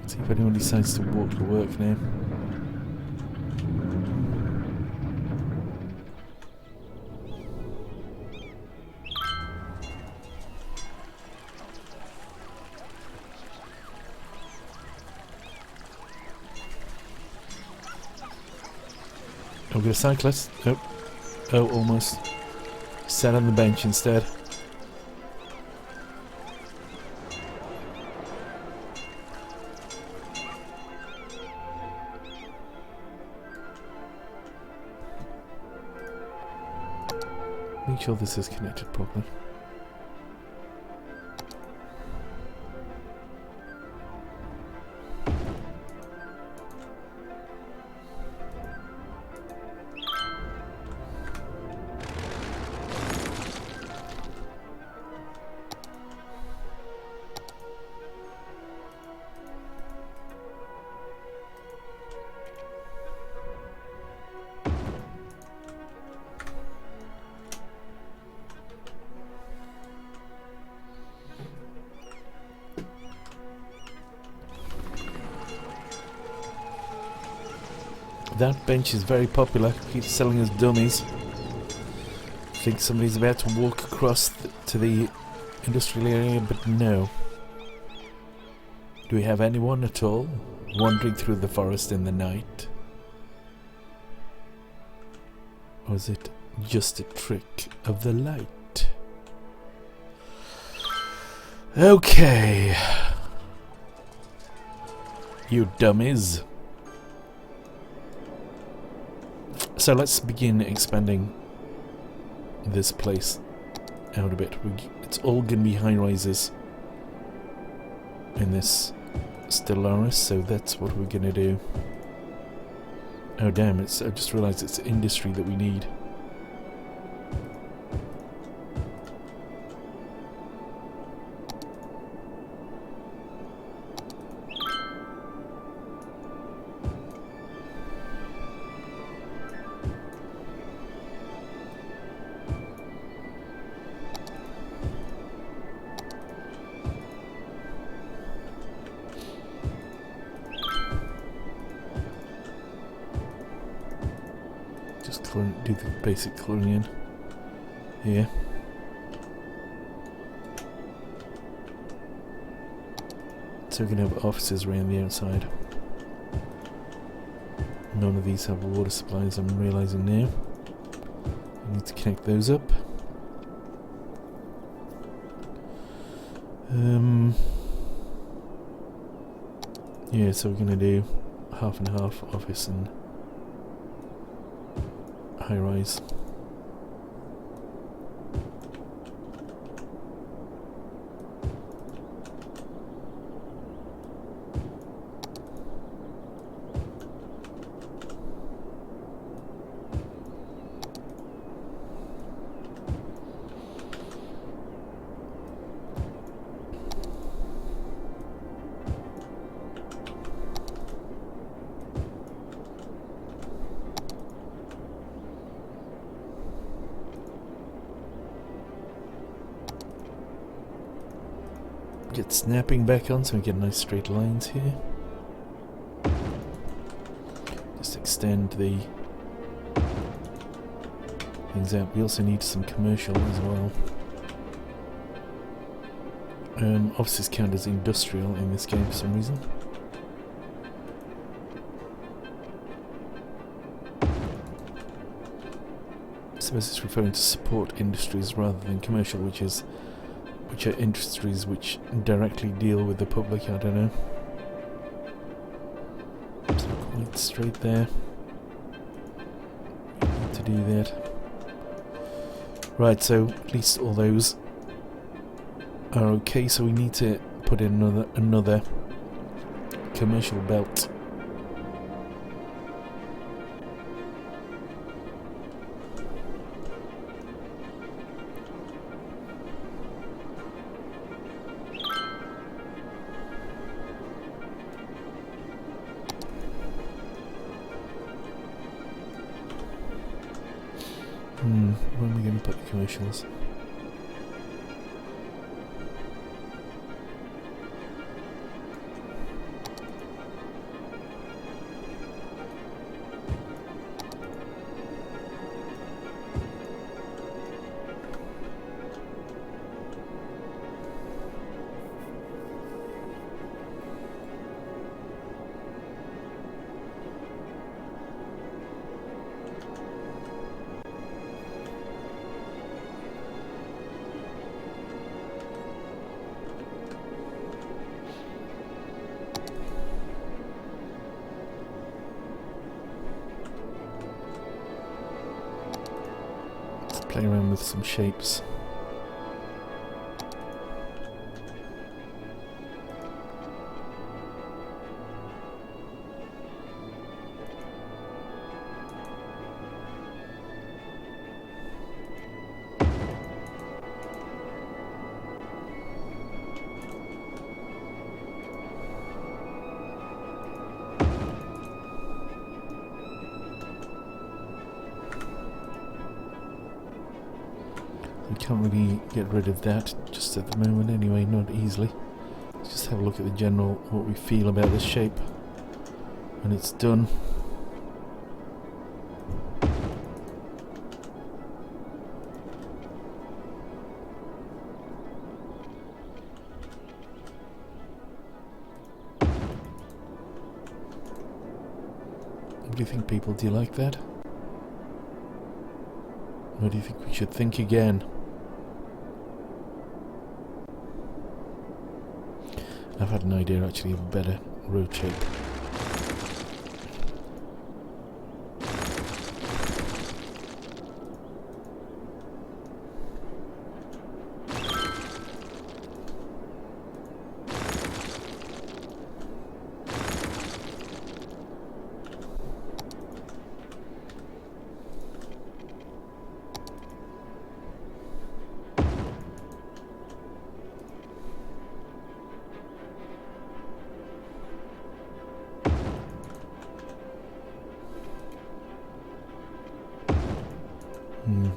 Let's see if anyone decides to walk to work now. Oh, we got a cyclist. Oh, almost. Sat on the bench instead. Make sure this is connected properly. That bench is very popular. Keeps selling us dummies. I think somebody's about to walk across to the industrial area, but no. Do we have anyone at all wandering through the forest in the night? Or is it just a trick of the light? Okay. You dummies. So let's begin expanding this place out a bit. It's all going to be high rises in this Stellaris, so that's what we're going to do. Oh damn, I just realised it's industry that we need. Do the basic cloning here. So we're going to have offices around the outside. None of these have water supplies, I'm realising now. I need to connect those up. Yeah, so we're going to do half and half office and high rise. Get snapping back on so we get nice straight lines here. Just extend the things out. We also need some commercial as well. Offices count as industrial in this game for some reason. I suppose it's referring to support industries rather than commercial, which are industries which directly deal with the public. I don't know. It's not quite straight there. Need to do that. Right, so at least all those are okay. So we need to put in another commercial belt. Where are we going to put the commercials? Play around with some shapes. We can't really get rid of that just at the moment anyway, not easily. Let's just have a look at the general, what we feel about this shape when it's done. What do you think, people? Do you like that? Or do you think we should think again? I've had an idea actually of a better road shape.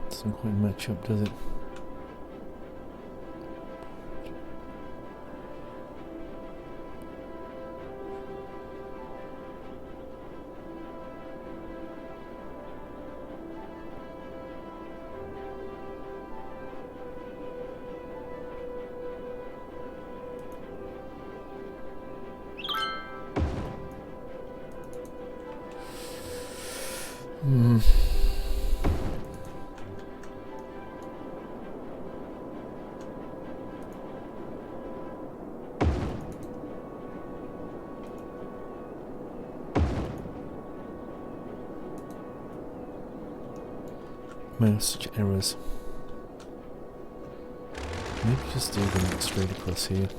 Doesn't quite match up, does it? Such errors. Maybe just do them straight across here.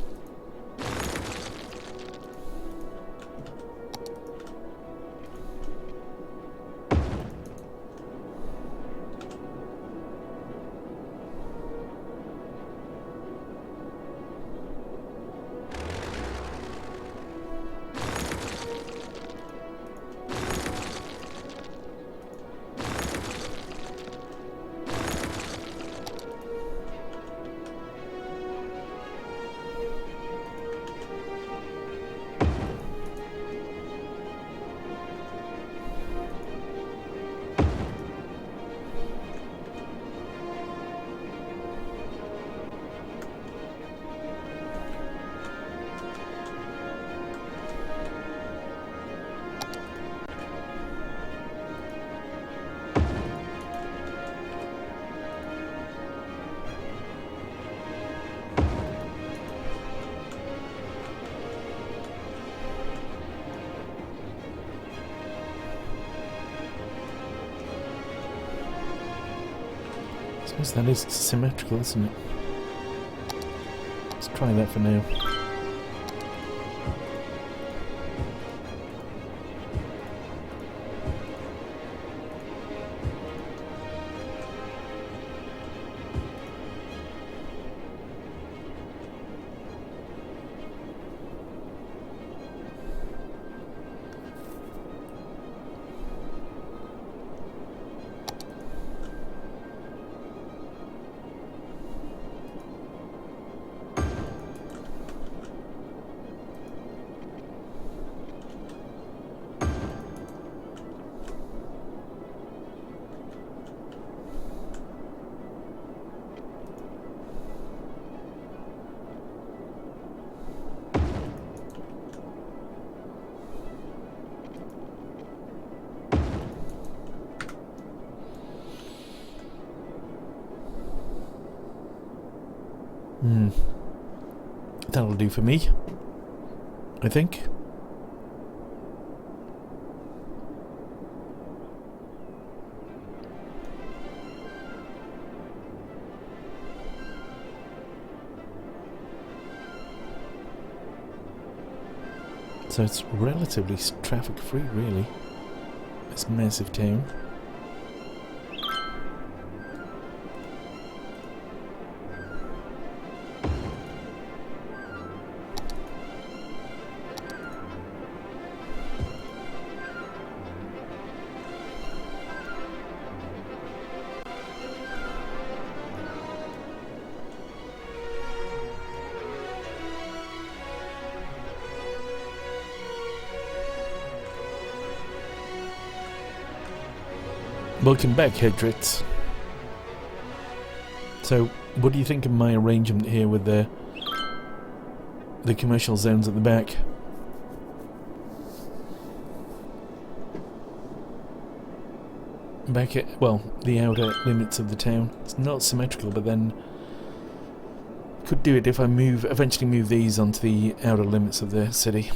I suppose that is symmetrical, isn't it? Let's try that for now. That'll do for me, I think. So it's relatively traffic free, really, this massive town. Welcome back, Hedrits. So, what do you think of my arrangement here with the commercial zones at the back? Back at, well, the outer limits of the town. It's not symmetrical, but then could do it if I eventually move these onto the outer limits of the city.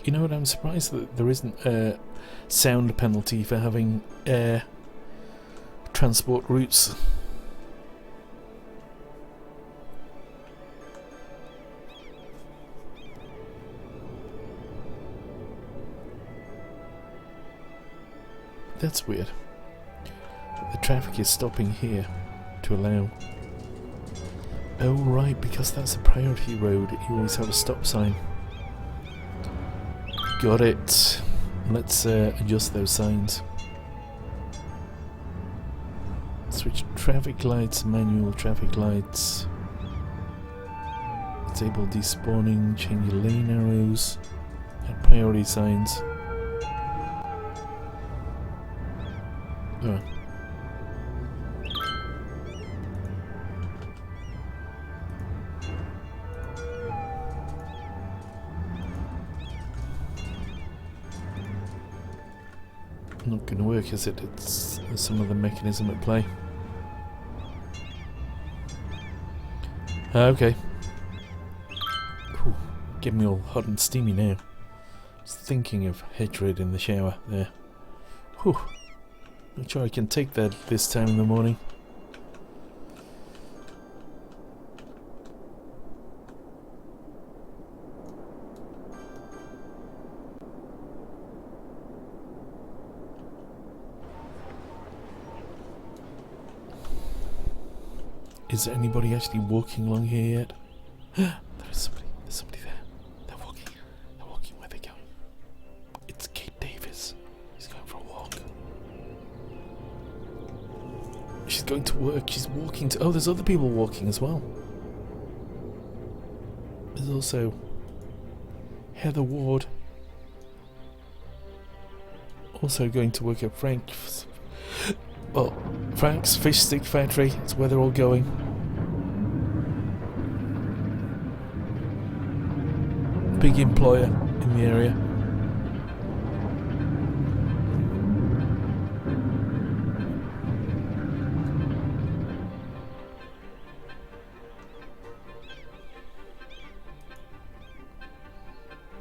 You know what, I'm surprised that there isn't a sound penalty for having air transport routes. That's weird. The traffic is stopping here to allow... Oh right, because that's a priority road, you always have a stop sign. Got it. Let's adjust those signs. Switch traffic lights, manual traffic lights. Disable despawning, change lane arrows, add priority signs. Oh. Not going to work, is it? It's some other mechanism at play. Okay. Cool. Getting me all hot and steamy now. Just thinking of hatred in the shower there. Whew. Not sure I can take that this time in the morning. Is there anybody actually walking along here yet? There's somebody there. They're walking where they're going. It's Kate Davis. She's going for a walk. She's going to work, she's walking to... Oh, there's other people walking as well. There's also Heather Ward. Also going to work at Frank's... Well, Frank's Fish Stick Factory. That's where they're all going. Big employer in the area.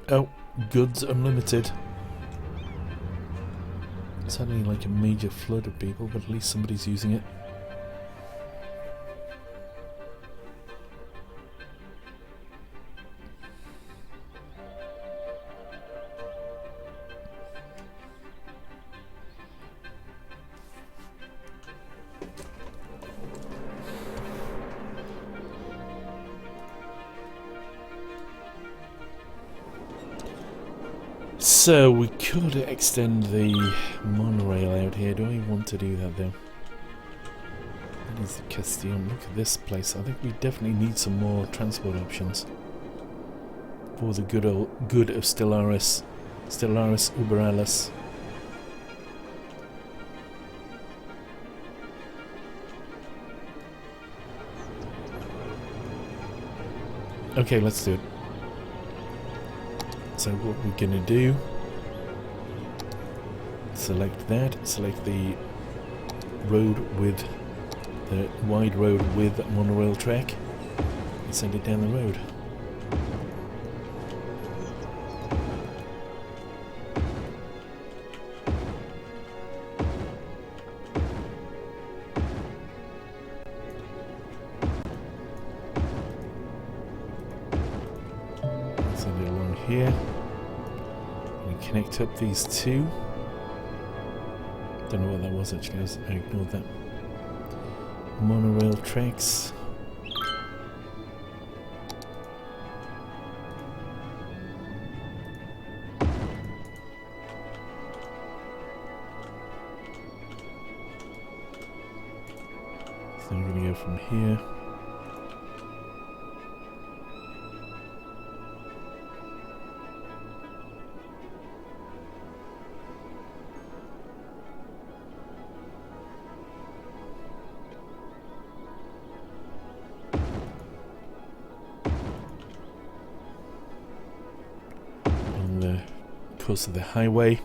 Oh, goods unlimited. Suddenly like a major flood of people, but at least somebody's using it. So we could extend the monorail out here. Do I want to do that though? That is the Castillon. Look at this place. I think we definitely need some more transport options for the good of Stellaris. Stellaris Uber Alles. Okay, let's do it. So what we're gonna do, select that, select the road with the wide road with monorail track and send it down the road. Send it along here. We connect up these two. Don't know what that was actually, I ignored that. Monorail tracks. So we're going to go from here. Close to the highway.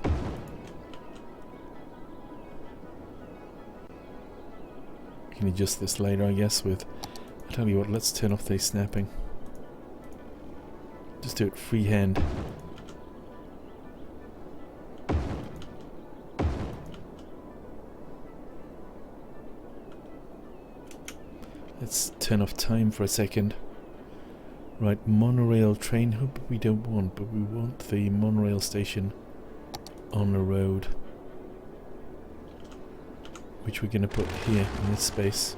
Can adjust this later, I guess, with... I'll tell you what, let's turn off the snapping. Just do it freehand. Let's turn off time for a second. Right, monorail train hub we don't want, but we want the monorail station on the road, which we're going to put here in this space.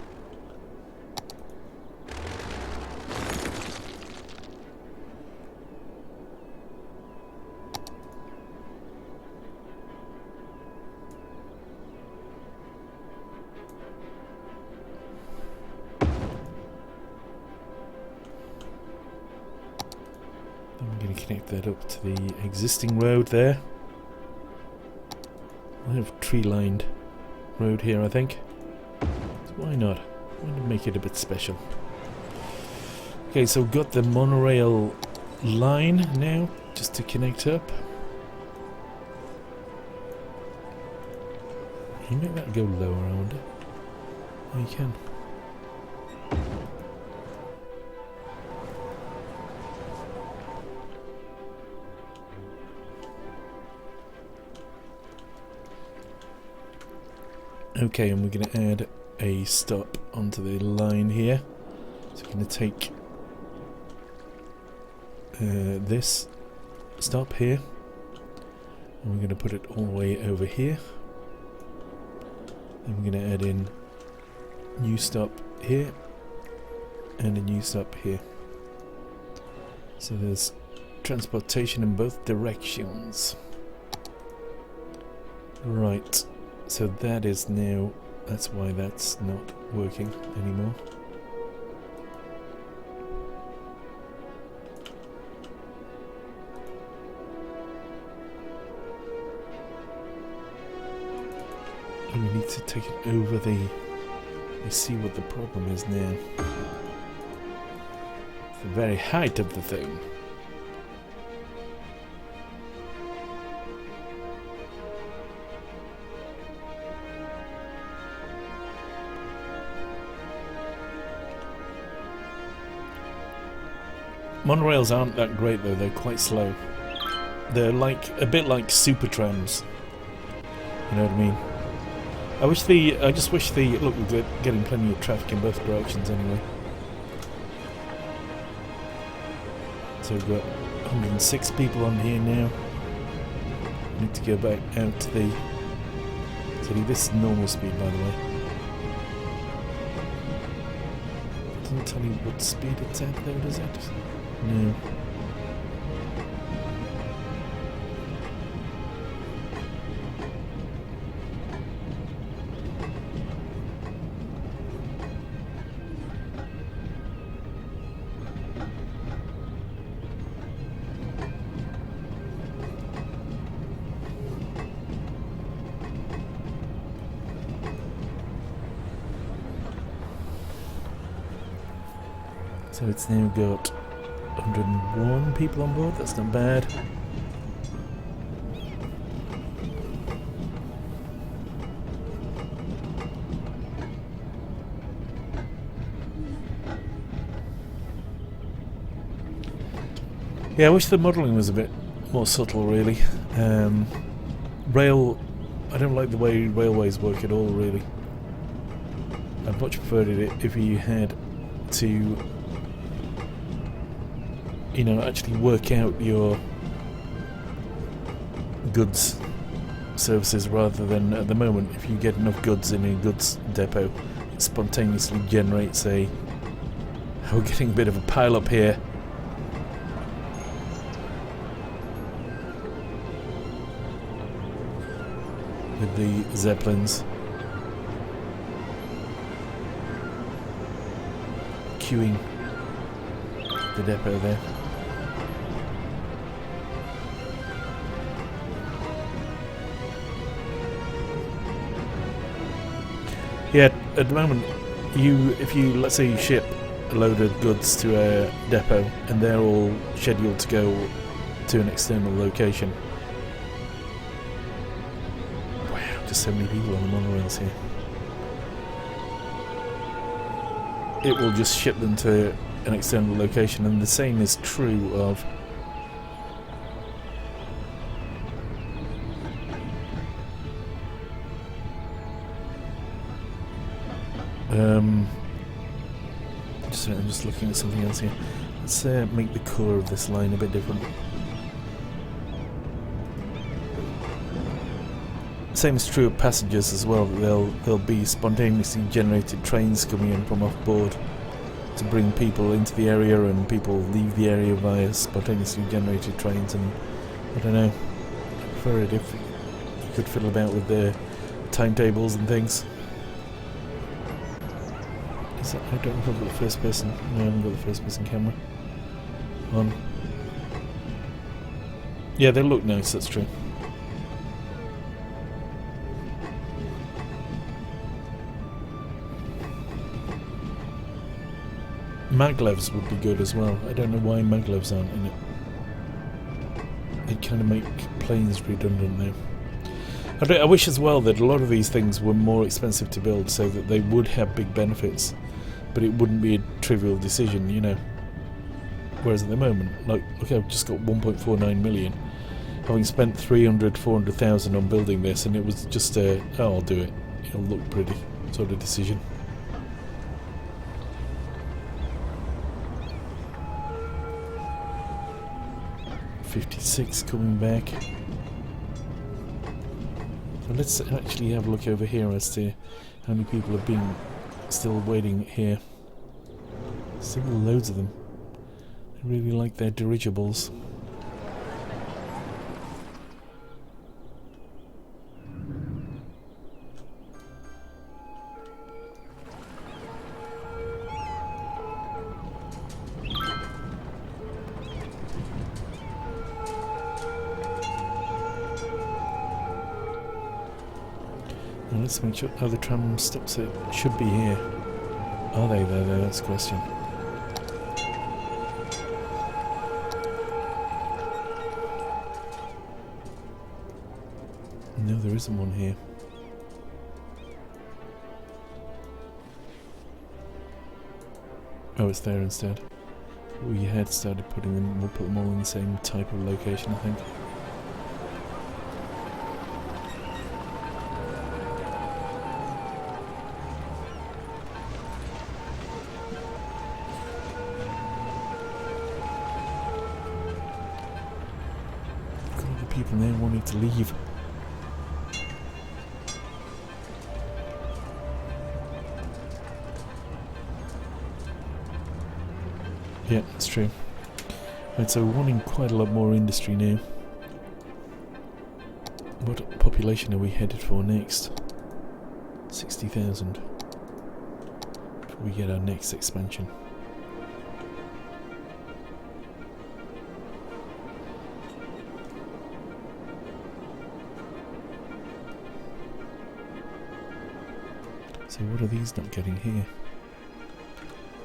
Connect that up to the existing road there. I have tree-lined road here, I think. So why not? Why not make it a bit special? Okay, so we've got the monorail line now, just to connect up. Can you make that go lower, I wonder? Oh, you can. Okay, and we're going to add a stop onto the line here. So we're going to take this stop here, and we're going to put it all the way over here. Then we're going to add in new stop here and a new stop here. So there's transportation in both directions. Right. So that is now, that's why that's not working anymore. And we need to take it over the, you see what the problem is now. It's the very height of the thing. Monorails aren't that great though, they're quite slow. They're like a bit like super trams. You know what I mean? I just wish look, we're getting plenty of traffic in both directions anyway. So we've got 106 people on here now. Need to go back out to the city. This is normal speed, by the way. Doesn't tell you what speed it's at though, does it? No. So it's now got 101 people on board, that's not bad. Yeah, I wish the modelling was a bit more subtle really. I don't like the way railways work at all really. I'd much preferred it if you had to, you know, actually work out your goods services rather than at the moment if you get enough goods in a goods depot it spontaneously generates a, we're getting a bit of a pile up here. With the Zeppelins queuing the depot there. Yeah, at the moment, if you let's say you ship a load of goods to a depot and they're all scheduled to go to an external location. Wow, just so many people on the monorails here. It will just ship them to an external location, and the same is true of I'm just looking at something else here. Let's make the colour of this line a bit different. Same is true of passengers as well. There'll be spontaneously generated trains coming in from off board to bring people into the area, and people leave the area via spontaneously generated trains. And I don't know, I prefer it if you could fiddle about with the timetables and things. Is that, I don't know if I've got the first person. No, I haven't got the first person camera on. Yeah, they look nice, that's true. Maglevs would be good as well. I don't know why maglevs aren't in it. They kind of make planes redundant now. I wish as well that a lot of these things were more expensive to build so that they would have big benefits, but it wouldn't be a trivial decision, you know. Whereas at the moment, like, look, I've just got 1.49 million, having spent 400,000 on building this, and it was just a, oh, I'll do it, it'll look pretty sort of decision. $56 coming back. So let's actually have a look over here as to how many people have been still waiting here. Still loads of them. I really like their dirigibles. And let's make sure the tram stops. It should be here. Are they there though? That's the question. No, there isn't one here. Oh, it's there instead. We had started putting them, we'll put them all in the same type of location, I think. talking there wanting to leave. Yeah, it's true. Right, so we're wanting quite a lot more industry now. What population are we headed for next? 60,000. Before we get our next expansion. So what are these not getting here?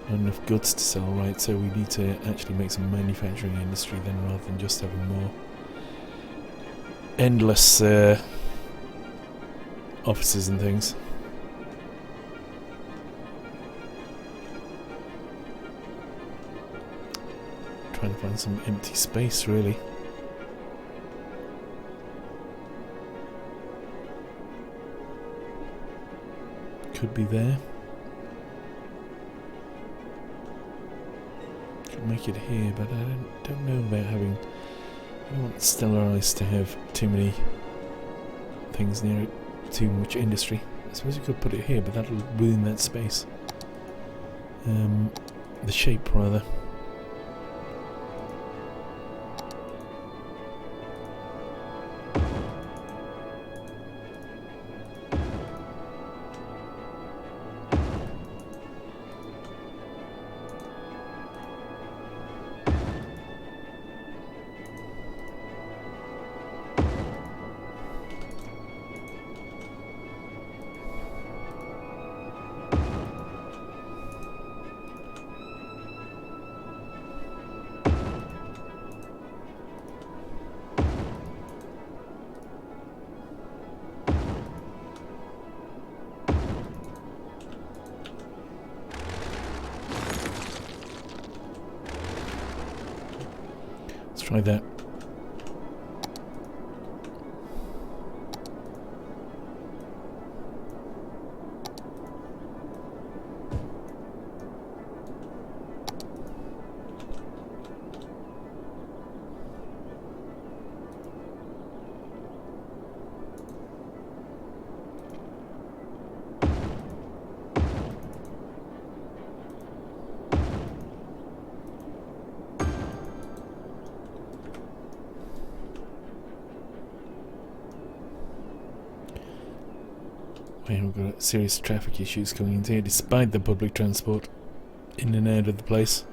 Not enough goods to sell, right, so we need to actually make some manufacturing industry then, rather than just having more endless offices and things. Trying to find some empty space, really. Could be there. Make it here, but I don't know about having. I don't want Skylines to have too many things near it, too much industry. I suppose you could put it here, but that'll ruin that space. The shape, rather. Try that. We've got serious traffic issues coming into here, despite the public transport in and out of the place.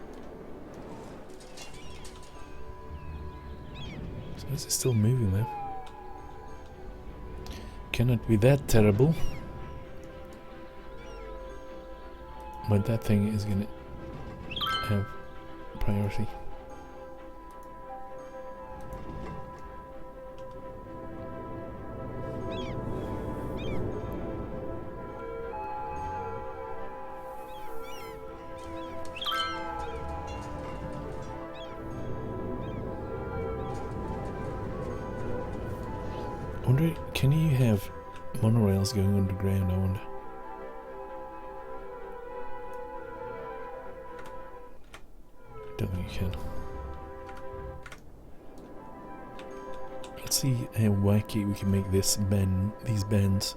So is it still moving though? Cannot be that terrible. But that thing is gonna have priority. I wonder, can you have monorails going underground, I wonder? Don't think you can. Let's see how wacky we can make this bend, these bends.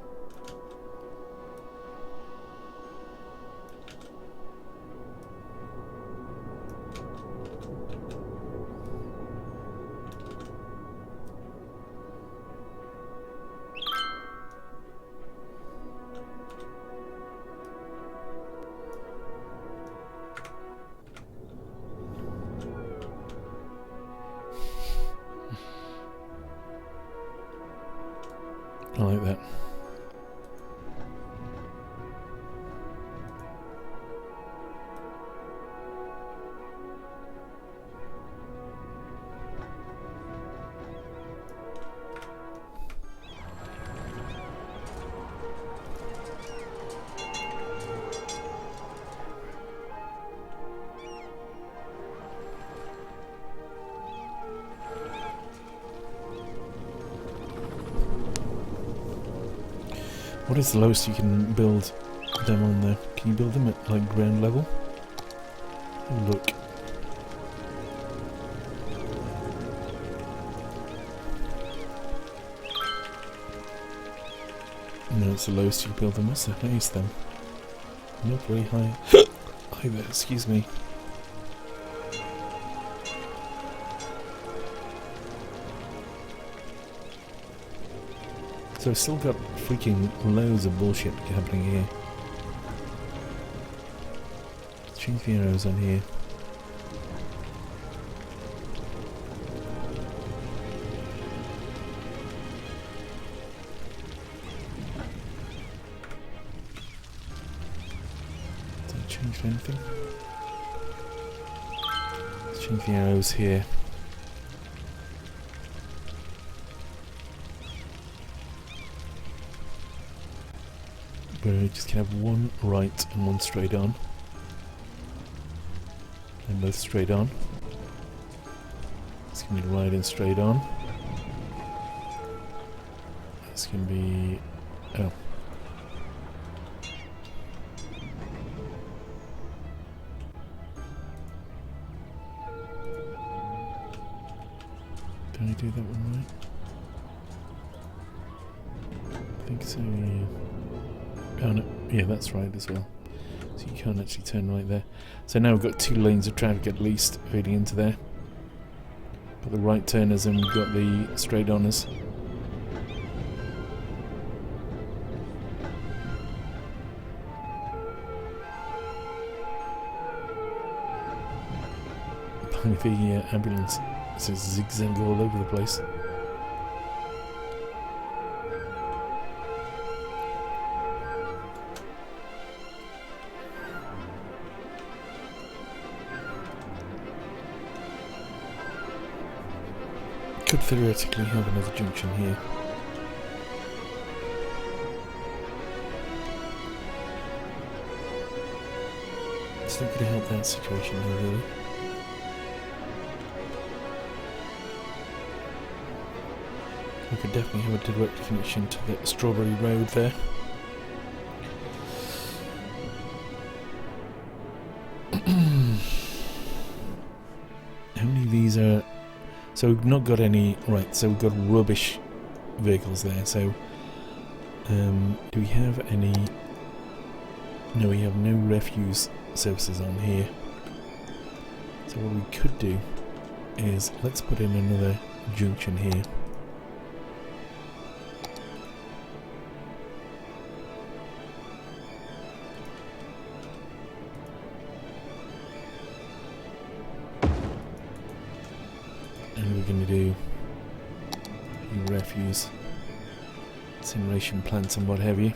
I like that. What is the lowest you can build them on there? Can you build them at like ground level? Have a look. I No, it's the lowest you build them. What's the highest then? Not very high. Either, excuse me. So I've still got freaking loads of bullshit happening here. Let's change the arrows on here. Did I change anything? Let's change the arrows here. We're just gonna have one right and one straight on. And both straight on. It's gonna be right and straight on. It's gonna be... oh. Did I do that one right? I think so, yeah. Oh no, yeah, that's right as well. So you can't actually turn right there. So now we've got 2 lanes of traffic at least feeding into there. Got the right turners and we've got the straight oners. Behind the ambulance, it's a zigzag all over the place. Could theoretically have another junction here. It's not going to help that situation though, really. We could definitely have a direct connection to the Strawberry Road there. How many of these are... So we've not got any... Right, so we've got rubbish vehicles there, so... do we have any... No, we have no refuse services on here. So what we could do is, let's put in another junction here. Refuse, incineration plants and what have you.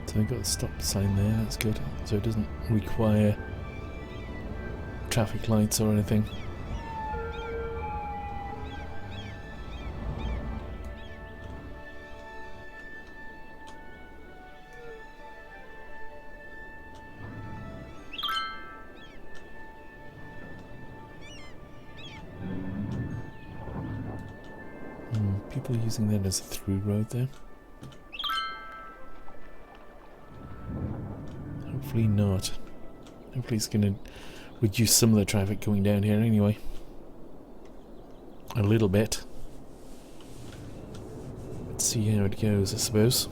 So we've got the stop sign there, that's good. So it doesn't require traffic lights or anything. People using that as a through road there. Hopefully not. Hopefully it's going to reduce some of the traffic going down here anyway. A little bit. Let's see how it goes, I suppose.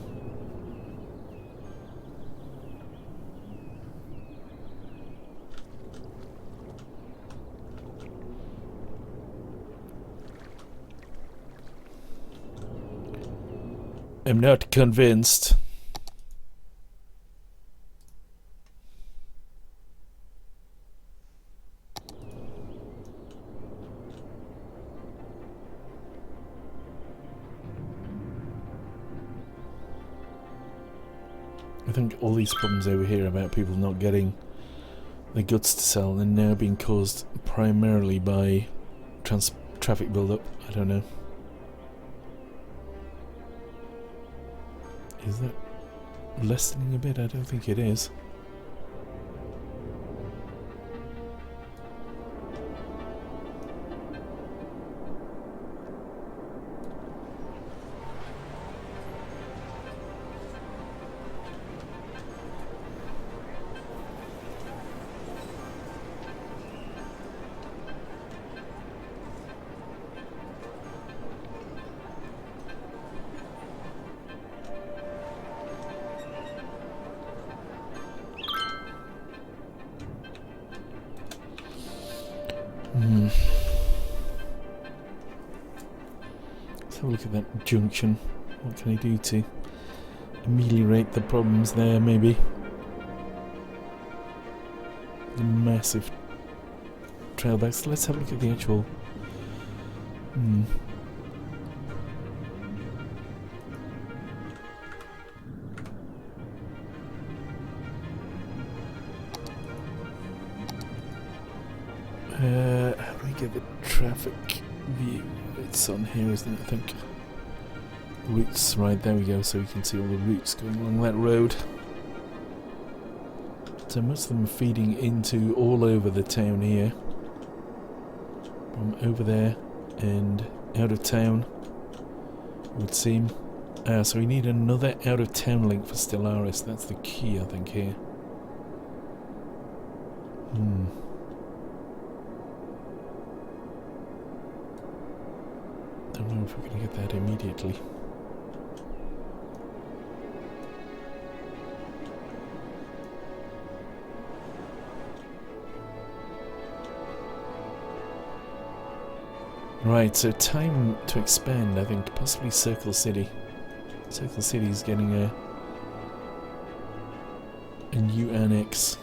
I'm not convinced. I think all these problems over here about people not getting the goods to sell are now being caused primarily by traffic build-up. I don't know. Is that lessening a bit? I don't think it is. Let's have a look at that junction. What can I do to ameliorate the problems there, maybe? The massive trailbacks. Let's have a look at the actual... how do we get the traffic view? It's on here, isn't it? I think. Routes, right, there we go, so we can see all the routes going along that road. So most of them are feeding into all over the town here. From over there and out of town, it would seem. So we need another out of town link for Stellaris. That's the key, I think, here. Don't know if we're going to get that immediately. Right, so time to expand, I think, possibly Circle City. Circle City is getting a new annex.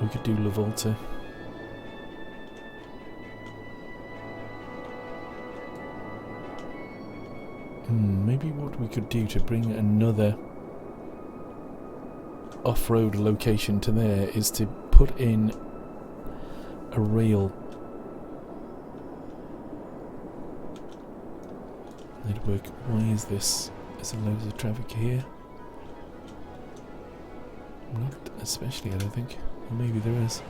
We could do La Volta. Maybe what we could do to bring another off-road location to there is to put in a rail network. Why is this? Is there loads of traffic here? Not especially, I don't think. Or maybe there is.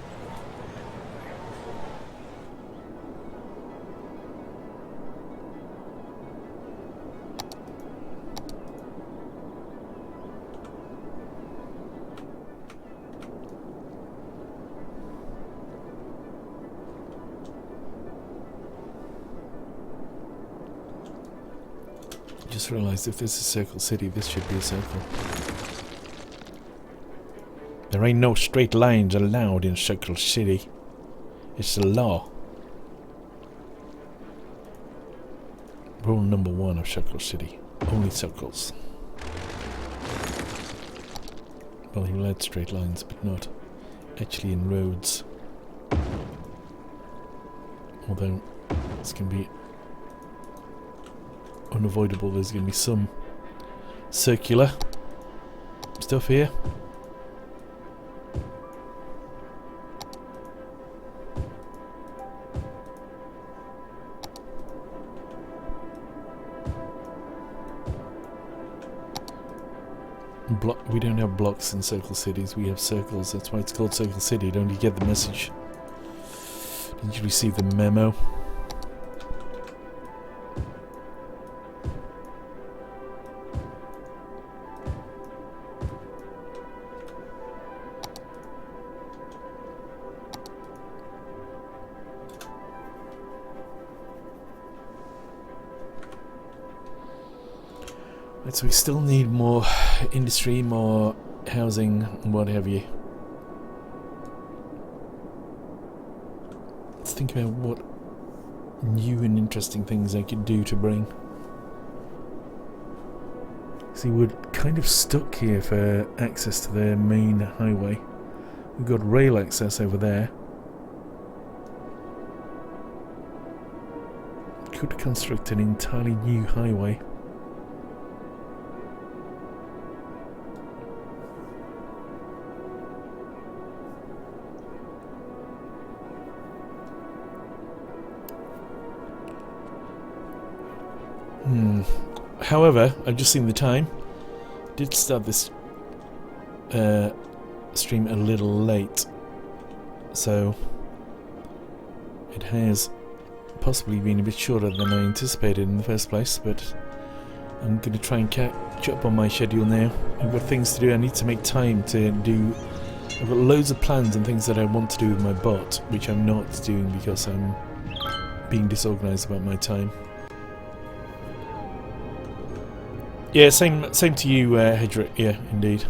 Just realised if this is Circle City, this should be a circle. There ain't no straight lines allowed in Circle City. It's the law. Rule number 1 of Circle City. Only circles. Well, he allowed straight lines, but not actually in roads. Although, this can be unavoidable. There's going to be some circular stuff here. We don't have blocks in Circle Cities, we have circles. That's why it's called Circle City. Don't you get the message? Did you receive the memo? So we still need more industry, more housing, what have you. Let's think about what new and interesting things I could do to bring. See, we're kind of stuck here for access to the main highway. We've got rail access over there. Could construct an entirely new highway. However, I've just seen the time. Did start this stream a little late, so it has possibly been a bit shorter than I anticipated in the first place, but I'm going to try and catch up on my schedule now. I've got things to do. I need to make time to do... I've got loads of plans and things that I want to do with my bot, which I'm not doing because I'm being disorganized about my time. Yeah, same to you, Hedrick. Yeah, indeed.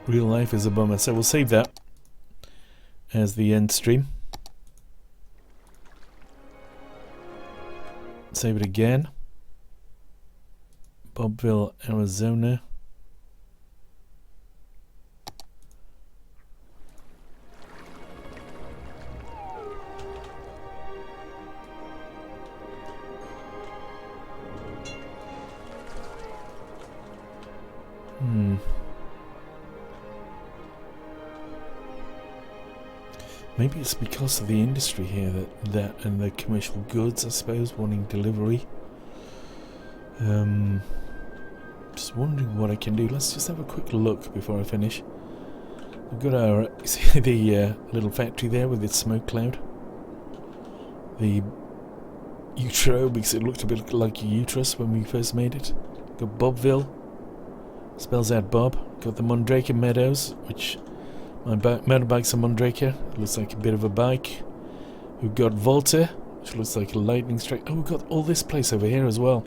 Real life is a bummer, so we'll save that. as the end stream. Save it again. Bobville, Arizona. Maybe it's because of the industry here that and the commercial goods, I suppose, wanting delivery. Just wondering what I can do. Let's just have a quick look before I finish. We've got our see the little factory there with its smoke cloud. The utero, because it looked a bit like a uterus when we first made it. Got Bobville, spells out Bob. Got the Mondraker Meadows, which my motorbike's a Mondraker. Looks like a bit of a bike. We've got Volta, which looks like a lightning strike. Oh, we've got all this place over here as well.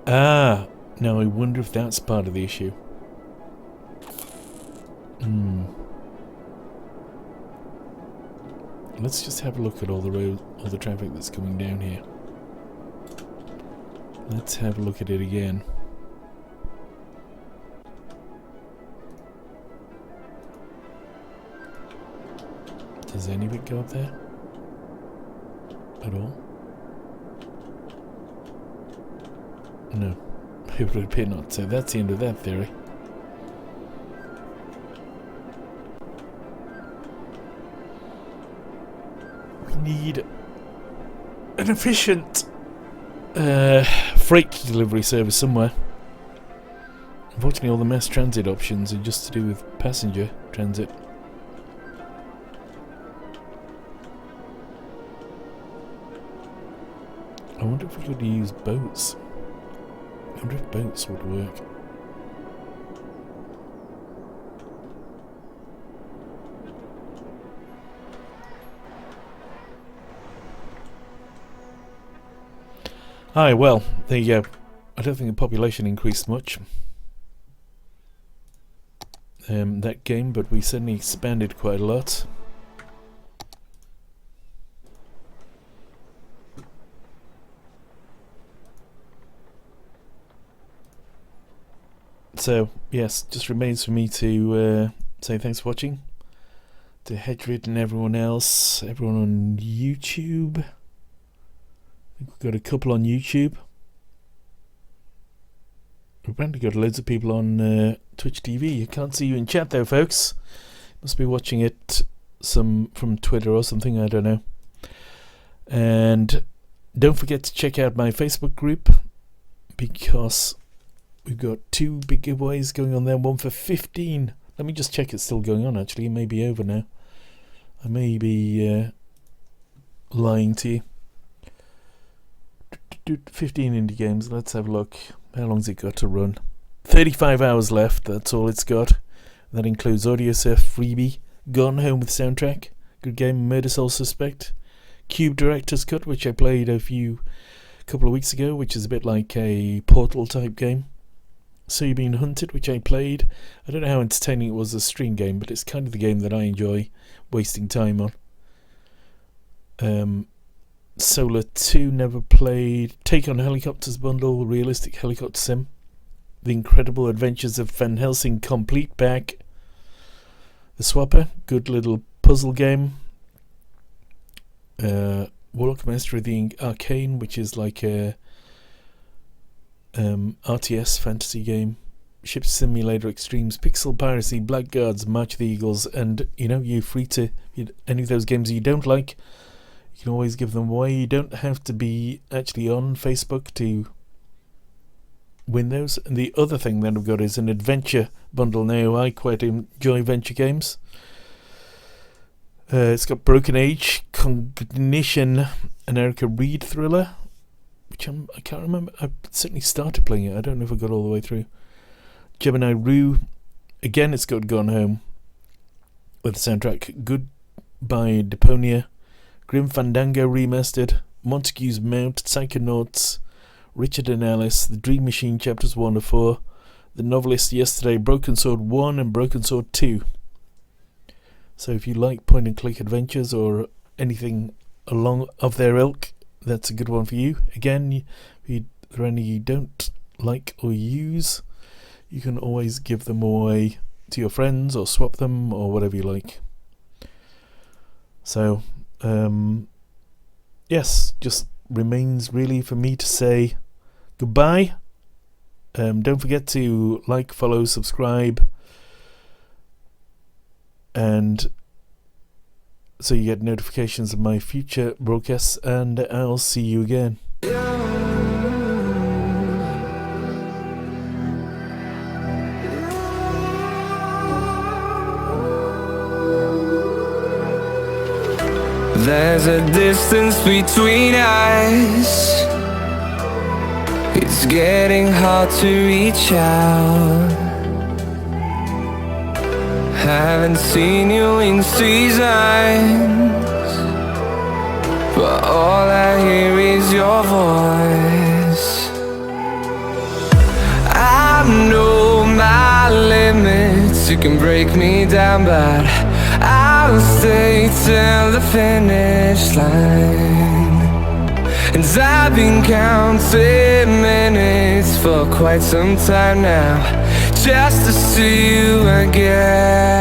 Ah, now I wonder if that's part of the issue. Let's just have a look at all the road, all the traffic that's coming down here. Let's have a look at it again. Does any of it go up there? At all? No. It would appear not. So that's the end of that theory. We need an efficient freight delivery service somewhere. Unfortunately, all the mass transit options are just to do with passenger transit. I wonder if we could use boats. I wonder if boats would work. Aye, well, there you go. I don't think the population increased much. That game, but we certainly expanded quite a lot. So, yes, just remains for me to say thanks for watching. To Hedrid and everyone else, everyone on YouTube. I think we've got a couple on YouTube. We've apparently got loads of people on Twitch TV. You can't see you in chat though, folks. Must be watching it from Twitter or something, I don't know. And don't forget to check out my Facebook group, because we've got 2 big giveaways going on there. One for 15. Let me just check it's still going on, actually. It may be over now. I may be lying to you. 15 indie games. Let's have a look. How long's it got to run? 35 hours left. That's all it's got. That includes Audio Surf Freebie, Gone Home with Soundtrack, good game, Murder Soul Suspect, Cube Director's Cut, which I played a couple of weeks ago, which is a bit like a Portal type game. So You've Been Hunted, which I played. I don't know how entertaining it was as a stream game, but it's kind of the game that I enjoy wasting time on. Solar 2, never played. Take on Helicopters bundle, realistic helicopter sim. The Incredible Adventures of Van Helsing complete pack. The Swapper, good little puzzle game. Warlock Master of the Arcane, which is like a RTS fantasy game. Ship Simulator Extremes, Pixel Piracy, Blackguards, March of the Eagles, and you're free to any of those games you don't like. You can always give them away. You don't have to be actually on Facebook to win those. And the other thing that I've got is an adventure bundle now. I quite enjoy adventure games. It's got Broken Age, Cognition, an Erica Reed thriller, which I can't remember. I certainly started playing it. I don't know if I got all the way through. Gemini Rue, again it's got Gone Home with the soundtrack. Goodbye Deponia, Grim Fandango Remastered, Montague's Mount, Psychonauts, Richard and Alice, The Dream Machine Chapters 1 to 4, The Novelist Yesterday, Broken Sword 1 and Broken Sword 2. So if you like point and click adventures or anything along of their ilk, that's a good one for you. Again, if there are any you don't like or use, you can always give them away to your friends or swap them or whatever you like. So yes, just remains really for me to say goodbye. Don't forget to like, follow, subscribe, and so you get notifications of my future broadcasts, and I'll see you again. There's a distance between us. It's getting hard to reach out. Haven't seen you in seasons, but all I hear is your voice. I know my limits, you can break me down, but I'll stay till the finish line. And I've been counting minutes for quite some time now, just to see you again.